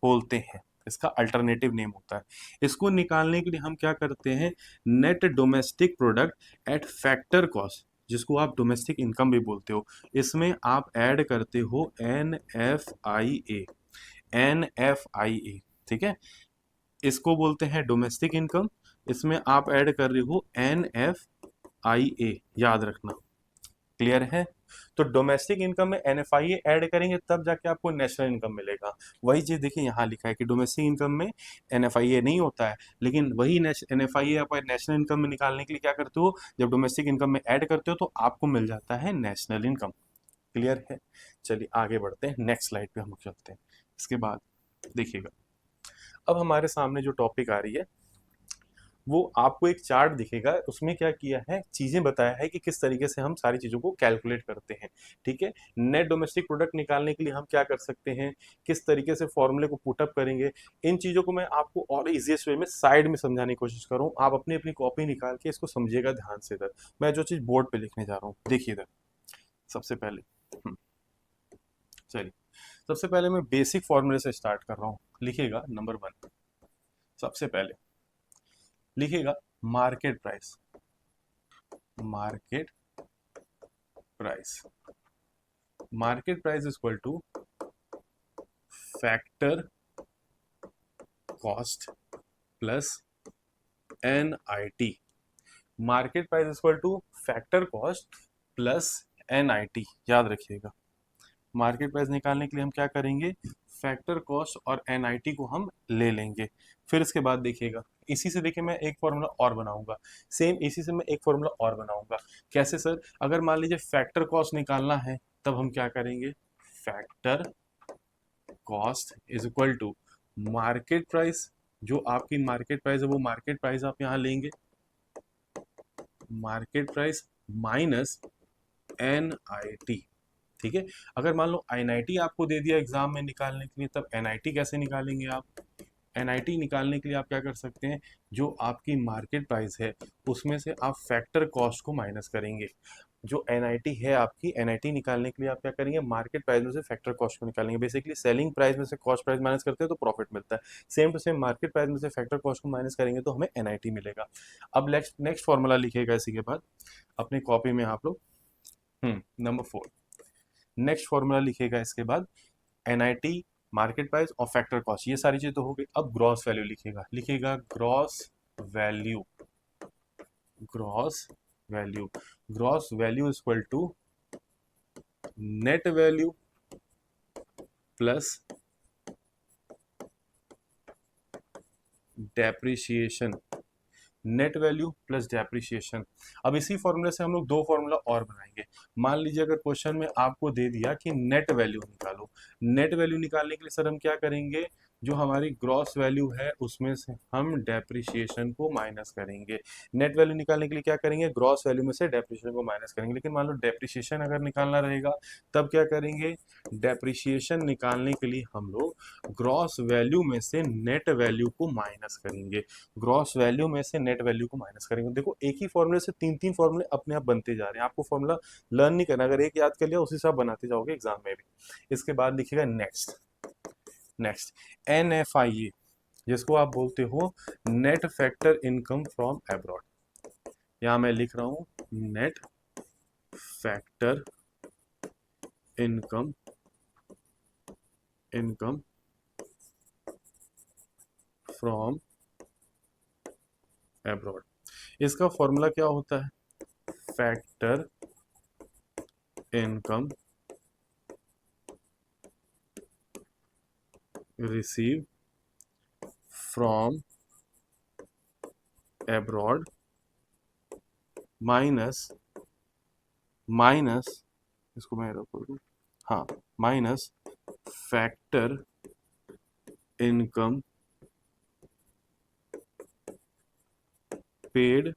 बोलते हैं, इसका अल्टरनेटिव नेम होता है। इसको निकालने के लिए हम क्या करते हैं, net domestic product at factor cost, जिसको आप डोमेस्टिक इनकम भी बोलते हो, इसमें आप ऐड करते हो NFIA, NFIA। ठीक है, इसको बोलते हैं डोमेस्टिक इनकम, इसमें आप ऐड कर रहे हो NFIA, याद रखना। क्लियर है? तो डोमेस्टिक इनकम में एनएफआईए ऐड करेंगे तब जाके आपको नेशनल इनकम मिलेगा। वही चीज देखिए यहाँ लिखा है कि डोमेस्टिक इनकम में एनएफआईए नहीं होता है, लेकिन वही एनएफआईए आप नेशनल इनकम में निकालने के लिए क्या करते हो, जब डोमेस्टिक इनकम में ऐड करते हो तो आपको मिल जाता है नेशनल इनकम। क्लियर है? चलिए आगे बढ़ते हैं, नेक्स्ट स्लाइड पे हम चलते हैं। इसके बाद देखिएगा, अब हमारे सामने जो टॉपिक आ रही है, वो आपको एक चार्ट दिखेगा, उसमें क्या किया है, चीजें बताया है कि किस तरीके से हम सारी चीजों को कैलकुलेट करते हैं। ठीक है, नेट डोमेस्टिक प्रोडक्ट निकालने के लिए हम क्या कर सकते हैं, किस तरीके से फॉर्मूले को पुटअप करेंगे, इन चीजों को मैं आपको और इजीएस्ट वे में साइड में समझाने की कोशिश करूँ। आप अपनी अपनी कॉपी निकाल के इसको समझिएगा ध्यान से। इधर मैं जो चीज बोर्ड पे लिखने जा रहा हूँ, देखिए इधर सबसे पहले, चलिए सबसे पहले मैं बेसिक फॉर्मूले से स्टार्ट कर रहा हूँ। लिखिएगा नंबर 1, सबसे पहले लिखिएगा market price, market price, market price is equal two factor cost plus NIT। Market price is equal two factor cost plus NIT, याद रखिएगा। मार्केट प्राइस निकालने के लिए हम क्या करेंगे, फैक्टर कॉस्ट और NIT को हम ले लेंगे। फिर इसके बाद देखिएगा, इसी से देखिए मैं एक फॉर्मूला और बनाऊंगा, सेम इसी से मैं एक फॉर्मूला और बनाऊंगा। कैसे सर, अगर मान लीजिए फैक्टर कॉस्ट निकालना है तब हम क्या करेंगे, factor cost is equal to market price, जो आपकी मार्केट प्राइस है वो मार्केट प्राइस आप यहां लेंगे, मार्केट प्राइस माइनस NIT। ठीक है, अगर मान लो NIT आपको दे दिया एग्जाम में निकालने के लिए, तब NIT कैसे निकालेंगे आप, NIT निकालने के लिए आप क्या कर सकते हैं, जो आपकी मार्केट प्राइस है उसमें से आप फैक्टर कॉस्ट को माइनस करेंगे। जो NIT है आपकी, NIT निकालने के लिए आप क्या करेंगे, मार्केट प्राइस में से फैक्टर कॉस्ट को निकालेंगे। बेसिकली सेलिंग प्राइस में से कॉस्ट प्राइस माइनस करते हैं तो प्रॉफिट मिलता है, same to same market price में से फैक्टर कॉस्ट को माइनस करेंगे तो हमें NIT मिलेगा। अब नेक्स्ट फॉर्मूला लिखिएगा इसी के बाद अपनी कॉपी में आप लोग, नंबर 4, नेक्स्ट फॉर्मूला लिखिएगा इसके बाद NIT, मार्केट प्राइस और फैक्टर कॉस्ट, ये सारी चीजें तो हो गई। अब ग्रॉस वैल्यू लिखिएगा, लिखिएगा gross value, gross value, gross value is equal to net value plus depreciation, net value plus depreciation. अब इसी फॉर्मूले से हम लोग दो फॉर्मूला और बनाएंगे। मान लीजिए अगर क्वेश्चन में आपको दे दिया कि नेट वैल्यू निकालो, नेट वैल्यू निकालने के लिए सर हम क्या करेंगे, जो हमारी ग्रॉस वैल्यू है उसमें से हम डेप्रिसिएशन को माइनस करेंगे। नेट वैल्यू निकालने के लिए क्या करेंगे, ग्रॉस वैल्यू में से डेप्रिसिएशन को माइनस करेंगे। लेकिन मान लो डेप्रिसिएशन अगर निकालना रहेगा तब क्या करेंगे, डेप्रिसिएशन निकालने के लिए हम लोग ग्रॉस वैल्यू में से नेट वैल्यू को माइनस करेंगे, ग्रॉस वैल्यू में से नेट वैल्यू को माइनस करेंगे। देखो एक ही फॉर्मूले से तीन तीन फॉर्मूले अपने आप बनते जा रहे हैं, आपको फॉर्मूला लर्न नहीं करना, अगर एक याद कर लिया उसी से आप बनाते जाओगे एग्जाम में भी। इसके बाद लिखिएगा नेक्स्ट, नेक्स्ट NFIA, जिसको आप बोलते हो net factor income from abroad. यहां मैं लिख रहा हूं net factor income, income from abroad. इसका फॉर्मूला क्या होता है, factor income receive from abroad minus, minus इसको मैं रखूँ, हाँ, minus factor income paid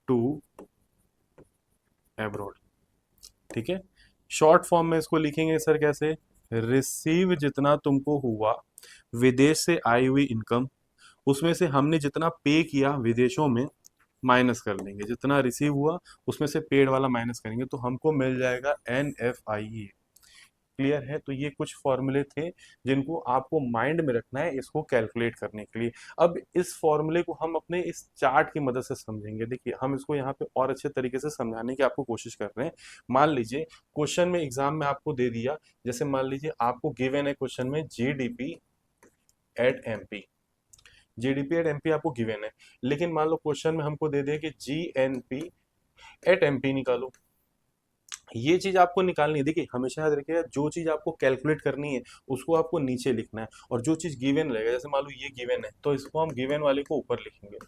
to abroad. ठीक है, शॉर्ट फॉर्म में इसको लिखेंगे सर कैसे, रिसीव जितना तुमको हुआ विदेश से आई हुई इनकम, उसमें से हमने जितना पे किया विदेशों में माइनस कर देंगे, जितना रिसीव हुआ उसमें से पेड वाला माइनस करेंगे तो हमको मिल जाएगा NFIA। क्लियर है, तो ये कुछ फॉर्मूले थे जिनको आपको माइंड में रखना है इसको कैलकुलेट करने के लिए। अब इस फॉर्मूले को हम अपने इस चार्ट की मदद से समझेंगे। देखिए हम इसको यहाँ पे और अच्छे तरीके से समझाने की आपको कोशिश कर रहे हैं। मान लीजिए क्वेश्चन में एग्जाम में आपको दे दिया, जैसे मान लीजिए आपको गिवन है क्वेश्चन में GDP at MP, GDP at MP आपको गिवन है, लेकिन मान लो क्वेश्चन में हमको दे दिया कि GNP एट MP निकालो। ये चीज आपको निकालनी है। देखिए हमेशा याद रखिएगा, जो चीज आपको कैलकुलेट करनी है उसको आपको नीचे लिखना है, और जो चीज गिवन रहेगा, जैसे मान लो ये गिवन है तो इसको हम गिवन वाले को ऊपर लिखेंगे,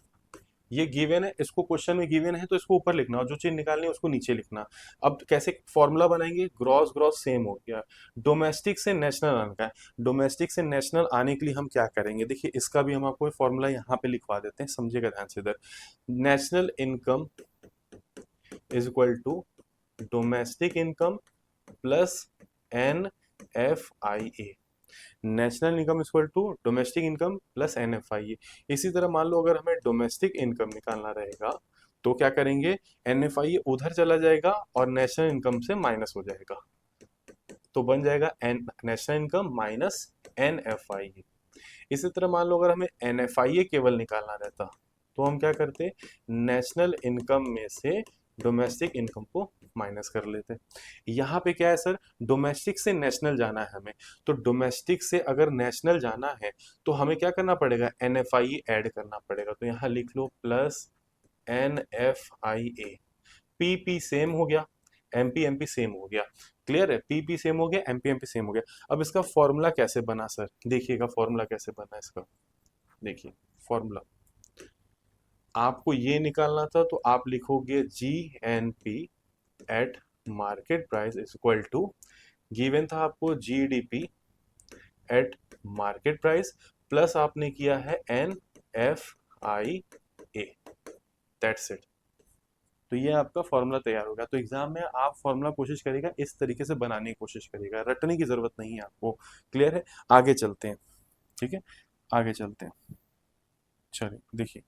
ये गिवन है, इसको क्वेश्चन में गिवन है तो इसको ऊपर लिखना, और जो चीज निकालनी है उसको नीचे लिखना। अब कैसे फॉर्मूला बनाएंगे, ग्रॉस ग्रॉस सेम हो गया, डोमेस्टिक से नेशनल आने का है, डोमेस्टिक से नेशनल आने के लिए हम क्या करेंगे, देखिए इसका भी हम आपको फॉर्मूला यहाँ पे लिखवा देते हैं, समझिएगा ध्यान से इधर। National income is equal to domestic income plus NFIA, national income equal to domestic income plus NFIA। इसी तरह मान लो अगर हमें डोमेस्टिक इनकम निकालना रहेगा तो क्या करेंगे, NFIA उधर चला जाएगा और नेशनल इनकम से माइनस हो जाएगा, तो बन जाएगा नेशनल इनकम माइनस NFIA। इसी तरह मान लो अगर हमें NFIA केवल निकालना रहता तो हम क्या करते, नेशनल इनकम में से डोमेस्टिक इनकम को माइनस कर लेते। यहाँ पे क्या है सर, डोमेस्टिक से नेशनल जाना है हमें, तो डोमेस्टिक से अगर नेशनल जाना है तो हमें क्या करना पड़ेगा, NFIE ऐड करना पड़ेगा। तो यहाँ लिख लो प्लस NFIA। PP सेम हो गया, MP सेम हो गया। क्लियर है, PP सेम हो गया, MP सेम हो गया। अब इसका फॉर्मूला कैसे बना सर, देखिएगा फॉर्मूला कैसे बना इसका। देखिए फॉर्मूला आपको ये निकालना था, तो आप लिखोगे GNP at market price is equal to, given था आपको GDP at market price, plus आपने किया है NFIA। That's it. तो ये आपका फॉर्मूला तैयार होगा। तो एग्जाम में आप फॉर्मूला कोशिश करिएगा इस तरीके से बनाने की कोशिश करिएगा, रटने की जरूरत नहीं है आपको। क्लियर है, आगे चलते हैं। ठीक है, आगे चलते हैं। चलिए देखिए,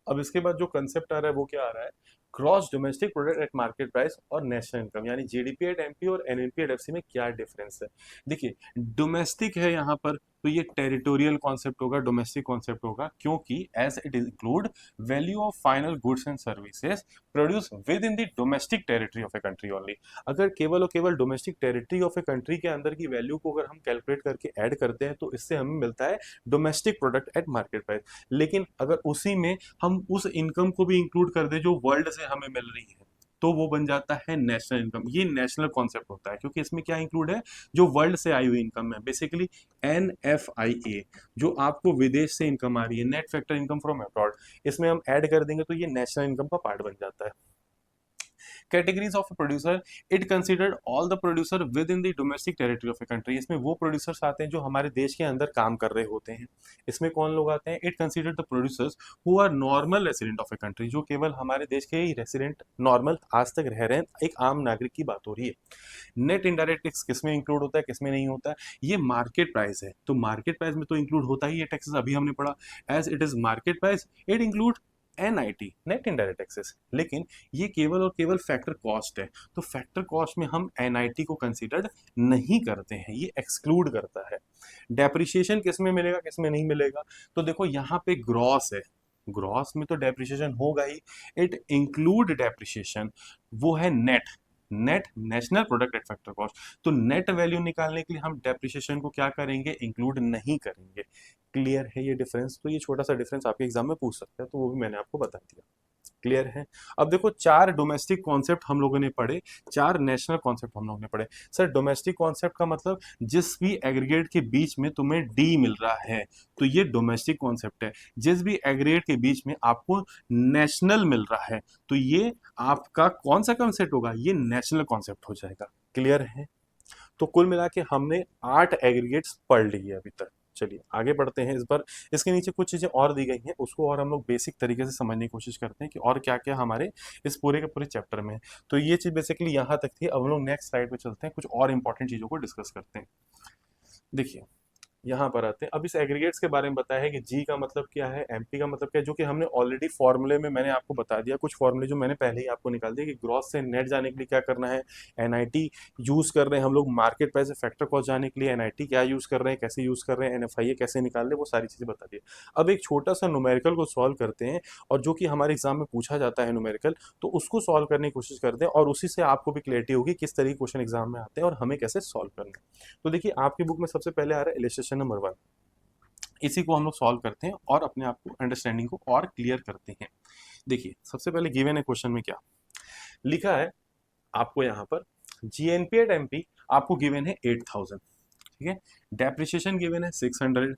अब इसके बाद जो कंसेप्ट आ रहा है वो क्या आ रहा है, gross domestic product at market price और नेशनल इनकम, यानी GDP एट MP और NNP एट FC में क्या डिफरेंस है। देखिए डोमेस्टिक है यहाँ पर, तो ये टेरिटोरियल कॉन्सेप्ट होगा, डोमेस्टिक कॉन्सेप्ट होगा, क्योंकि as it include value of final goods and services produce with in the domestic territory of a country only. अगर केवल और केवल domestic territory of a country के अंदर की वैल्यू को अगर हम कैलकुलेट करके ऐड करते हैं तो इससे हमें मिलता है domestic product at market price. लेकिन अगर उसी में हम उस इनकम को भी इंक्लूड कर दे जो वर्ल्ड से हमें मिल रही है, तो वो बन जाता है नेशनल इनकम। ये नेशनल कॉन्सेप्ट होता है, क्योंकि इसमें क्या इंक्लूड है, जो वर्ल्ड से आई हुई इनकम है, बेसिकली NFIA, जो आपको विदेश से इनकम आ रही है, net factor income from abroad, इसमें हम ऐड कर देंगे तो ये नेशनल इनकम का पार्ट बन जाता है। Categories of producer, it considered all the producer with in the domestic territory of a country. इसमें वो प्रोड्यूसर्स आते हैं जो हमारे देश के अंदर काम कर रहे होते हैं। इसमें कौन लोग आते हैं, it considered the producers who are normal resident of a country, जो केवल हमारे देश के ही रेसिडेंट नॉर्मल आज तक रह रहे हैं, एक आम नागरिक की बात हो रही है। नेट इनडायरेक्ट टैक्स किसमें इंक्लूड होता है, किसमें नहीं होता है, ये मार्केट प्राइस है, तो मार्केट प्राइस में तो इंक्लूड होता ही है टैक्सेस, अभी हमने पढ़ा, as it is market price it include NIT, net indirect taxes. लेकिन ये केवल और केवल फैक्टर कॉस्ट है, तो फैक्टर कॉस्ट में हम NIT को कंसीडर्ड नहीं करते हैं, ये एक्सक्लूड करता है। डेप्रिसिएशन किस में मिलेगा, किस में नहीं मिलेगा, तो देखो यहाँ पे ग्रॉस है, ग्रॉस में तो डेप्रिसिएशन होगा ही, इट इंक्लूड डेप्रिसिएशन, वो है net, net national product at factor cost. तो नेट वैल्यू निकालने के लिए हम डेप्रिसिएशन को क्या करेंगे, इंक्लूड नहीं करेंगे। क्लियर है ये डिफरेंस, तो ये छोटा सा डिफरेंस आपके एग्जाम में पूछ सकता है, तो वो भी मैंने आपको बता दिया। क्लियर है। अब देखो 4 डोमेस्टिक कॉन्सेप्ट हम लोगों ने पढ़े, 4 नेशनल कॉन्सेप्ट हम लोगों ने पढ़े। सर डोमेस्टिक कॉन्सेप्ट का मतलब जिस भी एग्रीगेट के बीच में तुम्हें डी मिल रहा है तो ये डोमेस्टिक कॉन्सेप्ट है, जिस भी एग्रीगेट के बीच में आपको नेशनल मिल रहा है तो ये आपका कौन सा कॉन्सेप्ट होगा, ये नेशनल कॉन्सेप्ट हो जाएगा। क्लियर है। तो कुल मिला के हमने 8 एग्रीगेट्स पढ़ ली है अभी तक। चलिए आगे बढ़ते हैं। इस बार इसके नीचे कुछ चीजें और दी गई हैं, उसको और हम लोग बेसिक तरीके से समझने की कोशिश करते हैं कि और क्या क्या हमारे इस पूरे के पूरे चैप्टर में है। तो ये चीज बेसिकली यहाँ तक थी। अब हम लोग नेक्स्ट स्लाइड पे चलते हैं, कुछ और इंपॉर्टेंट चीजों को डिस्कस करते हैं। देखिए यहाँ पर आते हैं। अब इस एग्रीगेट्स के बारे में बताया है कि जी का मतलब क्या है, MP का मतलब क्या है, जो कि हमने ऑलरेडी फॉर्मूले में मैंने आपको बता दिया। कुछ फॉर्मूले जो मैंने पहले ही आपको निकाल दिया कि ग्रॉस से नेट जाने के लिए क्या करना है, NIT यूज कर रहे हैं हम लोग, मार्केट प्राइस से फैक्टर कॉस्ट जाने के लिए NIT क्या यूज कर रहे हैं, कैसे यूज कर रहे हैं, NFIA कैसे निकाल रहे हैं, वो सारी चीजें बता दी। अब एक छोटा सा न्यूमेरिकल को सॉल्व करते हैं, और जो कि हमारे एग्जाम में पूछा जाता है न्यूमेरिकल, तो उसको सॉल्व करने की कोशिश करते हैं, और उसी से आपको भी क्लियरिटी होगी किस तरीके क्वेश्चन एग्जाम में आते हैं और हमें कैसे सॉल्व करना है। तो देखिए आपकी बुक में सबसे पहले आ रहा है इलस्ट्रेशन नंबर 1, इसी को हम लोग सॉल्व करते हैं और अपने आप को अंडरस्टैंडिंग को और क्लियर करते हैं। देखिए सबसे पहले गिवन है क्वेश्चन में क्या लिखा है आपको, यहाँ पर GNP एट MP आपको गिवन है 8000, ठीक है, डेप्रिसिएशन गिवन है 600,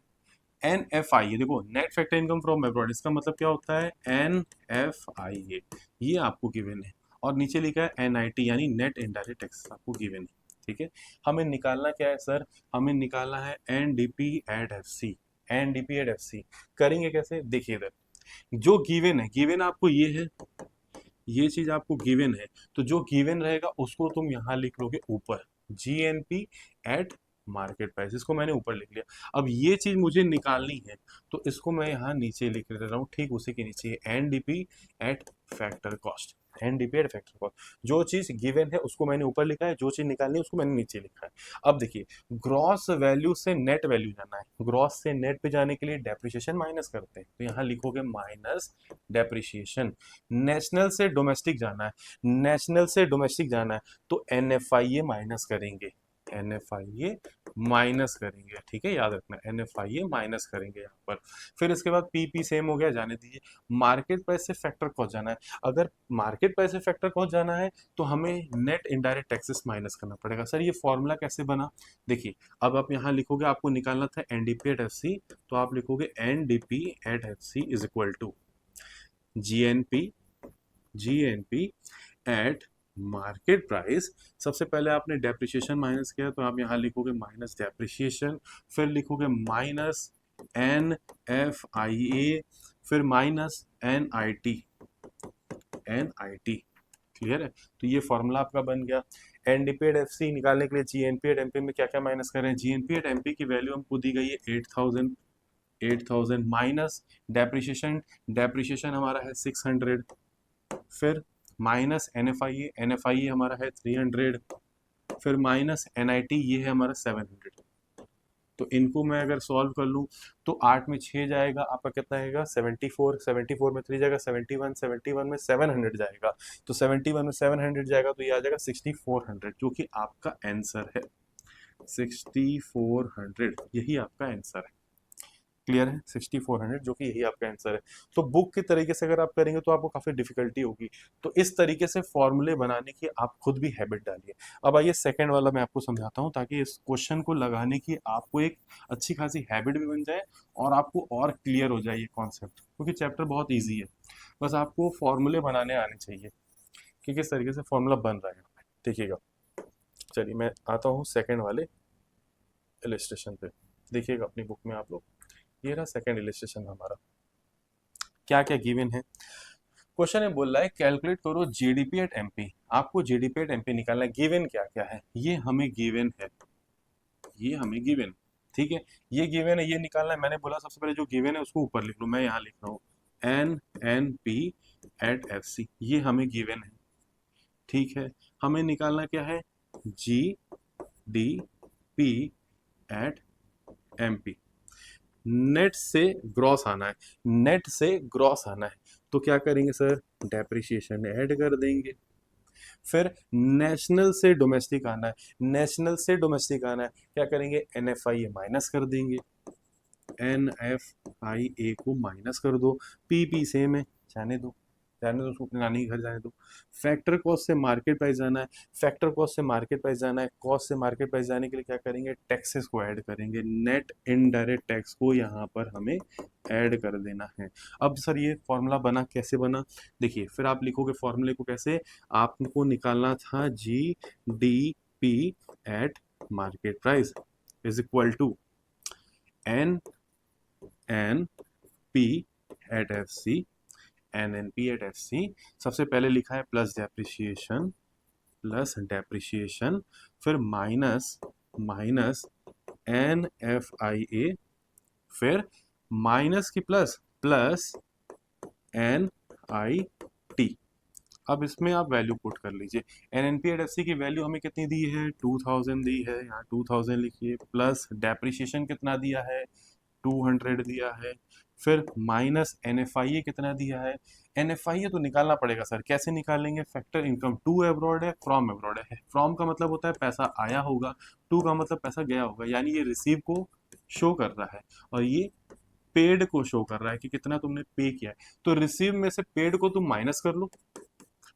NFIA देखो net factor income from abroad, इसका मतलब क्या होता है NFIA, ये आपको गिवन है, और नीचे लिखा है NIT यानी नेट इनडायरेक्ट टैक्स आपको गिवन है। ठीक है, हमें निकालना क्या है सर, हमें निकालना है NDP at FC, NDP at FC करेंगे कैसे, देखिए इधर जो गिवन है, गिवन आपको ये है, ये चीज आपको गिवन है, तो जो गिवन रहेगा उसको तुम यहाँ लिख लोगे ऊपर, GNP एट मार्केट प्राइस, इसको मैंने ऊपर लिख लिया। अब ये चीज मुझे निकालनी है तो इसको मैं यहाँ नीचे लिख दे रहा हूँ, ठीक उसी के नीचे NDP eight factor cost, NDP at factor cost, जो चीज गिवन है उसको मैंने ऊपर लिखा है, जो चीज निकालनी है उसको मैंने नीचे लिखा है। अब देखिए, ग्रॉस वैल्यू से नेट वैल्यू जाना है, ग्रॉस से नेट पे जाने के लिए डेप्रिसिएशन माइनस करते हैं, तो यहाँ लिखोगे माइनस डेप्रिसिएशन। नेशनल से डोमेस्टिक जाना है, नेशनल से डोमेस्टिक जाना है तो एनएफआईए माइनस करेंगे, एनएफआईए माइनस करेंगे, ठीक है, याद रखना एनएफआईए माइनस करेंगे यहाँ पर। फिर इसके बाद पीपी सेम हो गया, जाने दीजिए। मार्केट प्राइस से फैक्टर कॉस्ट जाना है, अगर मार्केट प्राइस से फैक्टर कॉस्ट जाना है तो हमें नेट इनडायरेक्ट टैक्सेस माइनस करना पड़ेगा। सर ये फॉर्मूला कैसे बना, देखिए अब आप यहाँ लिखोगे, आपको निकालना था एनडीपी एट एफसी, तो आप लिखोगे NDP at FC is equal to GNP, GNP at market price. सबसे पहले आपने डेप्रिसिएशन माइनस किया तो आप यहाँ लिखोगे माइनस डेप्रिसिएशन, फिर लिखोगे minus N F I A, फिर minus N I T, N I T, clear है। तो ये फॉर्मूला आपका बन गया। एनडीपी एट एफसी निकालने के लिए जीएनपी एट एमपी में क्या क्या माइनस करें, जीएनपी एट एमपी की वैल्यू हमको दी गई है 8000, 8000 माइनस डेप्रिसिएशन, डेप्रिसिएशन हमारा है 600, फिर माइनस एनएफआईए, एनएफआईए हमारा है 300, फिर माइनस एनआईटी ये है हमारा 700। तो इनको मैं अगर सॉल्व कर लूँ तो 8 में 6 जाएगा, आपका कितना आएगा 74, 74 में 3 जाएगा 71, 71 में 700 जाएगा, तो 71 में 700 जाएगा तो ये आ जाएगा 6400, जो कि आपका आंसर है 6400, यही आपका आंसर है। क्लियर है, 6400 जो कि यही आपका आंसर है। तो बुक के तरीके से अगर आप करेंगे तो आपको काफी डिफिकल्टी होगी, तो इस तरीके से फॉर्मूले बनाने की आप खुद भी हैबिट डालिए। अब आइए सेकंड वाला मैं आपको समझाता हूँ, ताकि इस क्वेश्चन को लगाने की आपको एक अच्छी खासी हैबिट भी बन जाए और आपको और क्लियर हो जाए ये कॉन्सेप्ट, क्योंकि चैप्टर बहुत ईजी है, बस आपको फॉर्मूले बनाने आने चाहिए कि किस तरीके से फॉर्मूला बन रहा है। देखिएगा, चलिए मैं आता हूँ सेकेंड वाले इलिस्ट्रेशन पे, देखिएगा अपनी बुक में आप लोग, ये रहा सेकंड इलिस्ट्रेशन हमारा। क्या क्या गिवन है, क्वेश्चन में बोल रहा है कैलकुलेट करो जीडीपी एट एमपी, आपको जीडीपी एट एमपी निकालना है। गिवन क्या क्या है, ये हमें गिवन है, ये हमें गिवन, ठीक है, ये गिवन है, ये निकालना है। मैंने बोला सबसे पहले जो गिवन है उसको ऊपर लिख लो, मैं यहाँ लिख रहा हूँ N N P at F C, ये हमें गिवन है, ठीक है। हमें निकालना क्या है, G D P at M P, net से ग्रॉस आना है, नेट से ग्रॉस आना है, तो क्या करेंगे सर, डेप्रिसिएशन ऐड कर देंगे। फिर नेशनल से डोमेस्टिक आना है, नेशनल से डोमेस्टिक आना है, क्या करेंगे, एनएफआईए माइनस कर देंगे, एनएफआईए को माइनस कर दो, पीपी सेम है, जाने दो, जाने दो, उसको अपने नानी के घर जाने दो। फैक्टर कॉस्ट से मार्केट प्राइस जाना है, फैक्टर कॉस्ट से मार्केट प्राइस जाना है, कॉस्ट से मार्केट प्राइस जाने के लिए क्या करेंगे, टैक्सेस को ऐड करेंगे, नेट इनडायरेक्ट टैक्स को यहाँ पर हमें ऐड कर देना है। अब सर ये फॉर्मूला बना, कैसे बना, देखिए फिर आप लिखोगे फॉर्मूले को कैसे, आपको निकालना था G D P at market price is equal to N N P at F C, N N P at F C, सबसे पहले लिखा है प्लस डेप्रिसिएशन, प्लस डेप्रिसिएशन, फिर minus minus N F I A, फिर minus की plus plus N I T. अब इसमें आप वैल्यू पुट कर लीजिए, N N P at F C की वैल्यू हमें कितनी दी है, 2000 दी है, यहाँ 2000 लिखिए, प्लस डेप्रिसिएशन कितना दिया है, 200 दिया है, फिर माइनस एनएफआईए कितना दिया है। एनएफआईए तो निकालना पड़ेगा सर, कैसे निकालेंगे, फैक्टर इनकम, टू एब्रॉड है, फ्रॉम एब्रॉड है, फ्रॉम का मतलब होता है पैसा आया होगा, टू का मतलब पैसा गया होगा, यानी ये रिसीव को शो कर रहा है और ये पेड को शो कर रहा है कि कितना तुमने पे किया है। तो रिसीव में से पेड को तुम माइनस कर लो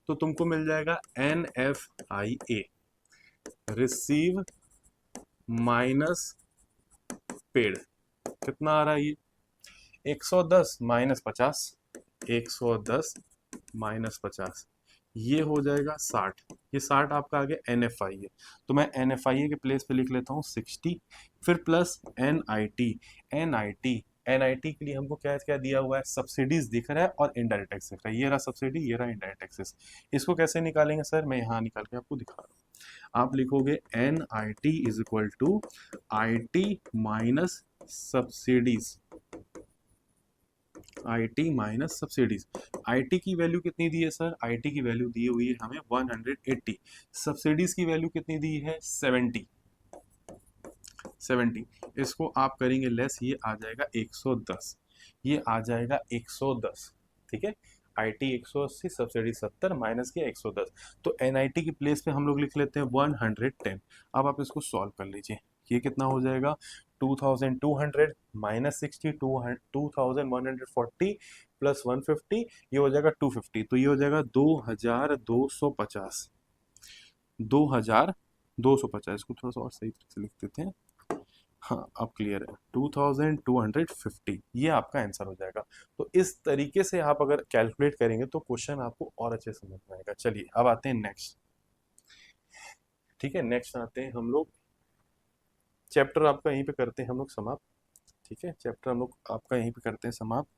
तो तुमको मिल जाएगा N F I A, receive minus paid, कितना आ रहा है ये 110 माइनस 50, 110 माइनस 50, ये हो जाएगा 60, ये 60 आपका आ गया एन एफ आई है, तो मैं एन एफ आई ए के प्लेस पे लिख लेता हूँ 60, फिर plus N I T, N I T, N I T के लिए हमको क्या क्या दिया हुआ है, सब्सिडीज दिख रहा है और इनडायरेक्ट टैक्स दिख रहा है, ये रहा सब्सिडी, ये रहा इनडायरेक्ट टैक्सेस। इसको कैसे निकालेंगे सर, मैं यहाँ निकाल के आपको दिखा रहा हूँ, आप लिखोगे N I T is equal to I T minus subsidies, IT minus subsidies. IT की वैल्यू कितनी दी है सर? IT की वैल्यू दी हुई है हमें 180। सब्सिडीज की वैल्यू कितनी दी है? 70। इसको आप करेंगे लेस, ये आ जाएगा 110। ये आ जाएगा 110। ठीक है, IT 180, सब्सिडी 70, माइनस किया 110। तो NIT की प्लेस पे हम लोग लिख लेते हैं 110। अब आप इसको सॉल्व कर लीजिए। ये कितना हो जाएगा? 2200 माइनस 60, 2140 प्लस 150, ये हो जाएगा 250। तो ये हो जाएगा 2250। 2250, इसको थोड़ा सा और सही तरीके से लिख देते हैं। हाँ, अब क्लियर है। 2250, ये आपका आंसर हो जाएगा। तो इस तरीके से आप अगर कैलकुलेट करेंगे तो क्वेश्चन आपको और अच्छे समझ में आएगा। चलिए अब आते हैं नेक्स्ट। ठीक है, नेक्स्ट आते हैं हम लोग, चैप्टर आपका यहीं पे करते हैं हम लोग समाप्त। ठीक है, चैप्टर हम लोग आपका यहीं पे करते हैं समाप्त।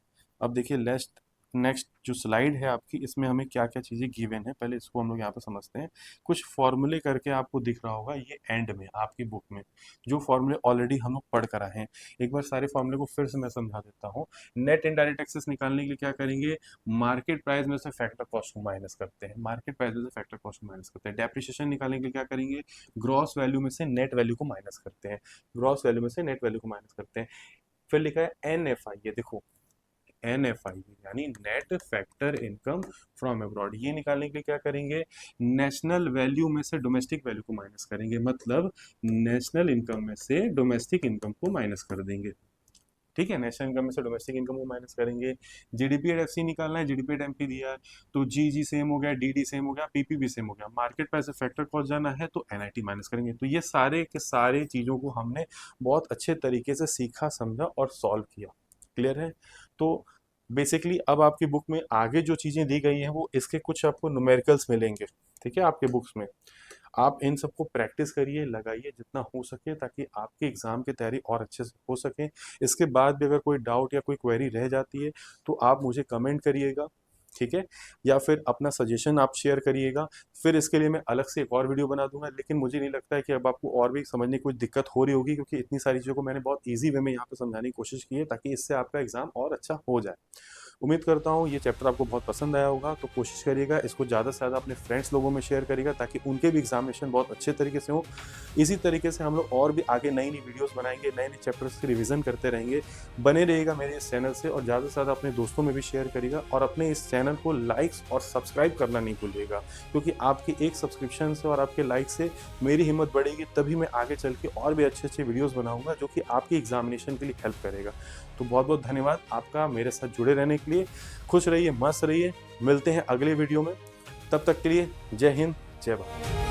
अब देखिए नेक्स्ट, नेक्स्ट जो स्लाइड है आपकी, इसमें हमें क्या क्या चीज़ें गिवन है, पहले इसको हम लोग यहाँ पे समझते हैं। कुछ फॉर्मूले करके आपको दिख रहा होगा ये एंड में आपकी बुक में, जो फॉर्मूले ऑलरेडी हम लोग पढ़ कर आए हैं। एक बार सारे फॉर्मूले को फिर से मैं समझा देता हूँ। नेट इनडायरेक्ट टैक्सेस निकालने के लिए क्या करेंगे? मार्केट प्राइस में से फैक्टर कॉस्ट को माइनस करते हैं, मार्केट प्राइस में से फैक्टर कॉस्ट को माइनस करते हैं। डेप्रिसिएशन निकालने के लिए क्या करेंगे? ग्रॉस वैल्यू में से नेट वैल्यू को माइनस करते हैं, ग्रॉस वैल्यू में से नेट वैल्यू को माइनस करते हैं। फिर लिखा है NFI, ये देखो NFI यानी net factor income from abroad. ये निकालने के लिए क्या करेंगे? नेशनल वैल्यू में से डोमेस्टिक वैल्यू को माइनस करेंगे, मतलब नेशनल इनकम में से डोमेस्टिक इनकम को माइनस कर देंगे। ठीक है, नेशनल इनकम में से डोमेस्टिक इनकम को माइनस करेंगे। GDP एट FC निकालना है, GDP एट MP दिया है तो GG सेम हो गया, DD सेम हो गया, PP भी सेम हो गया। मार्केट प्राइस से फैक्टर कॉस्ट जाना है तो NIT माइनस करेंगे। तो ये सारे के सारे चीज़ों को हमने बहुत अच्छे तरीके से सीखा, समझा और सॉल्व किया। क्लियर है? तो बेसिकली अब आपकी बुक में आगे जो चीज़ें दी गई हैं वो इसके कुछ आपको न्यूमेरिकल्स मिलेंगे। ठीक है, आपके बुक्स में आप इन सबको प्रैक्टिस करिए, लगाइए जितना हो सके, ताकि आपके एग्ज़ाम की तैयारी और अच्छे से हो सके। इसके बाद भी अगर कोई डाउट या कोई क्वेरी रह जाती है तो आप मुझे कमेंट करिएगा। ठीक है, या फिर अपना सजेशन आप शेयर करिएगा। फिर इसके लिए मैं अलग से एक और वीडियो बना दूंगा। लेकिन मुझे नहीं लगता है कि अब आपको और भी समझने की कुछ दिक्कत हो रही होगी, क्योंकि इतनी सारी चीज़ों को मैंने बहुत ईजी वे में यहाँ पे समझाने की कोशिश की है, ताकि इससे आपका एग्ज़ाम और अच्छा हो जाए। उम्मीद करता हूँ ये चैप्टर आपको बहुत पसंद आया होगा। तो कोशिश करिएगा इसको ज़्यादा से ज़्यादा अपने फ्रेंड्स लोगों में शेयर करिएगा, ताकि उनके भी एग्जामिनेशन बहुत अच्छे तरीके से हो। इसी तरीके से हम लोग और भी आगे नई नई वीडियोस बनाएंगे, नए नए चैप्टर्स की रिवीजन करते रहेंगे। बने रहिएगा मेरे इस चैनल से, और ज़्यादा से ज़्यादा अपने दोस्तों में भी शेयर करिएगा, और अपने इस चैनल को लाइक्स और सब्सक्राइब करना नहीं भूलिएगा, क्योंकि आपकी एक सब्सक्रिप्शन से और आपके लाइक से मेरी हिम्मत बढ़ेगी, तभी मैं आगे चल के और भी अच्छे अच्छे वीडियोस बनाऊंगा जो कि आपकी एग्जामिनेशन के लिए हेल्प करेगा। तो बहुत बहुत धन्यवाद आपका मेरे साथ जुड़े रहने के लिए। खुश रहिए, मस्त रहिए, मिलते हैं अगले वीडियो में। तब तक के लिए जय हिंद, जय भारत।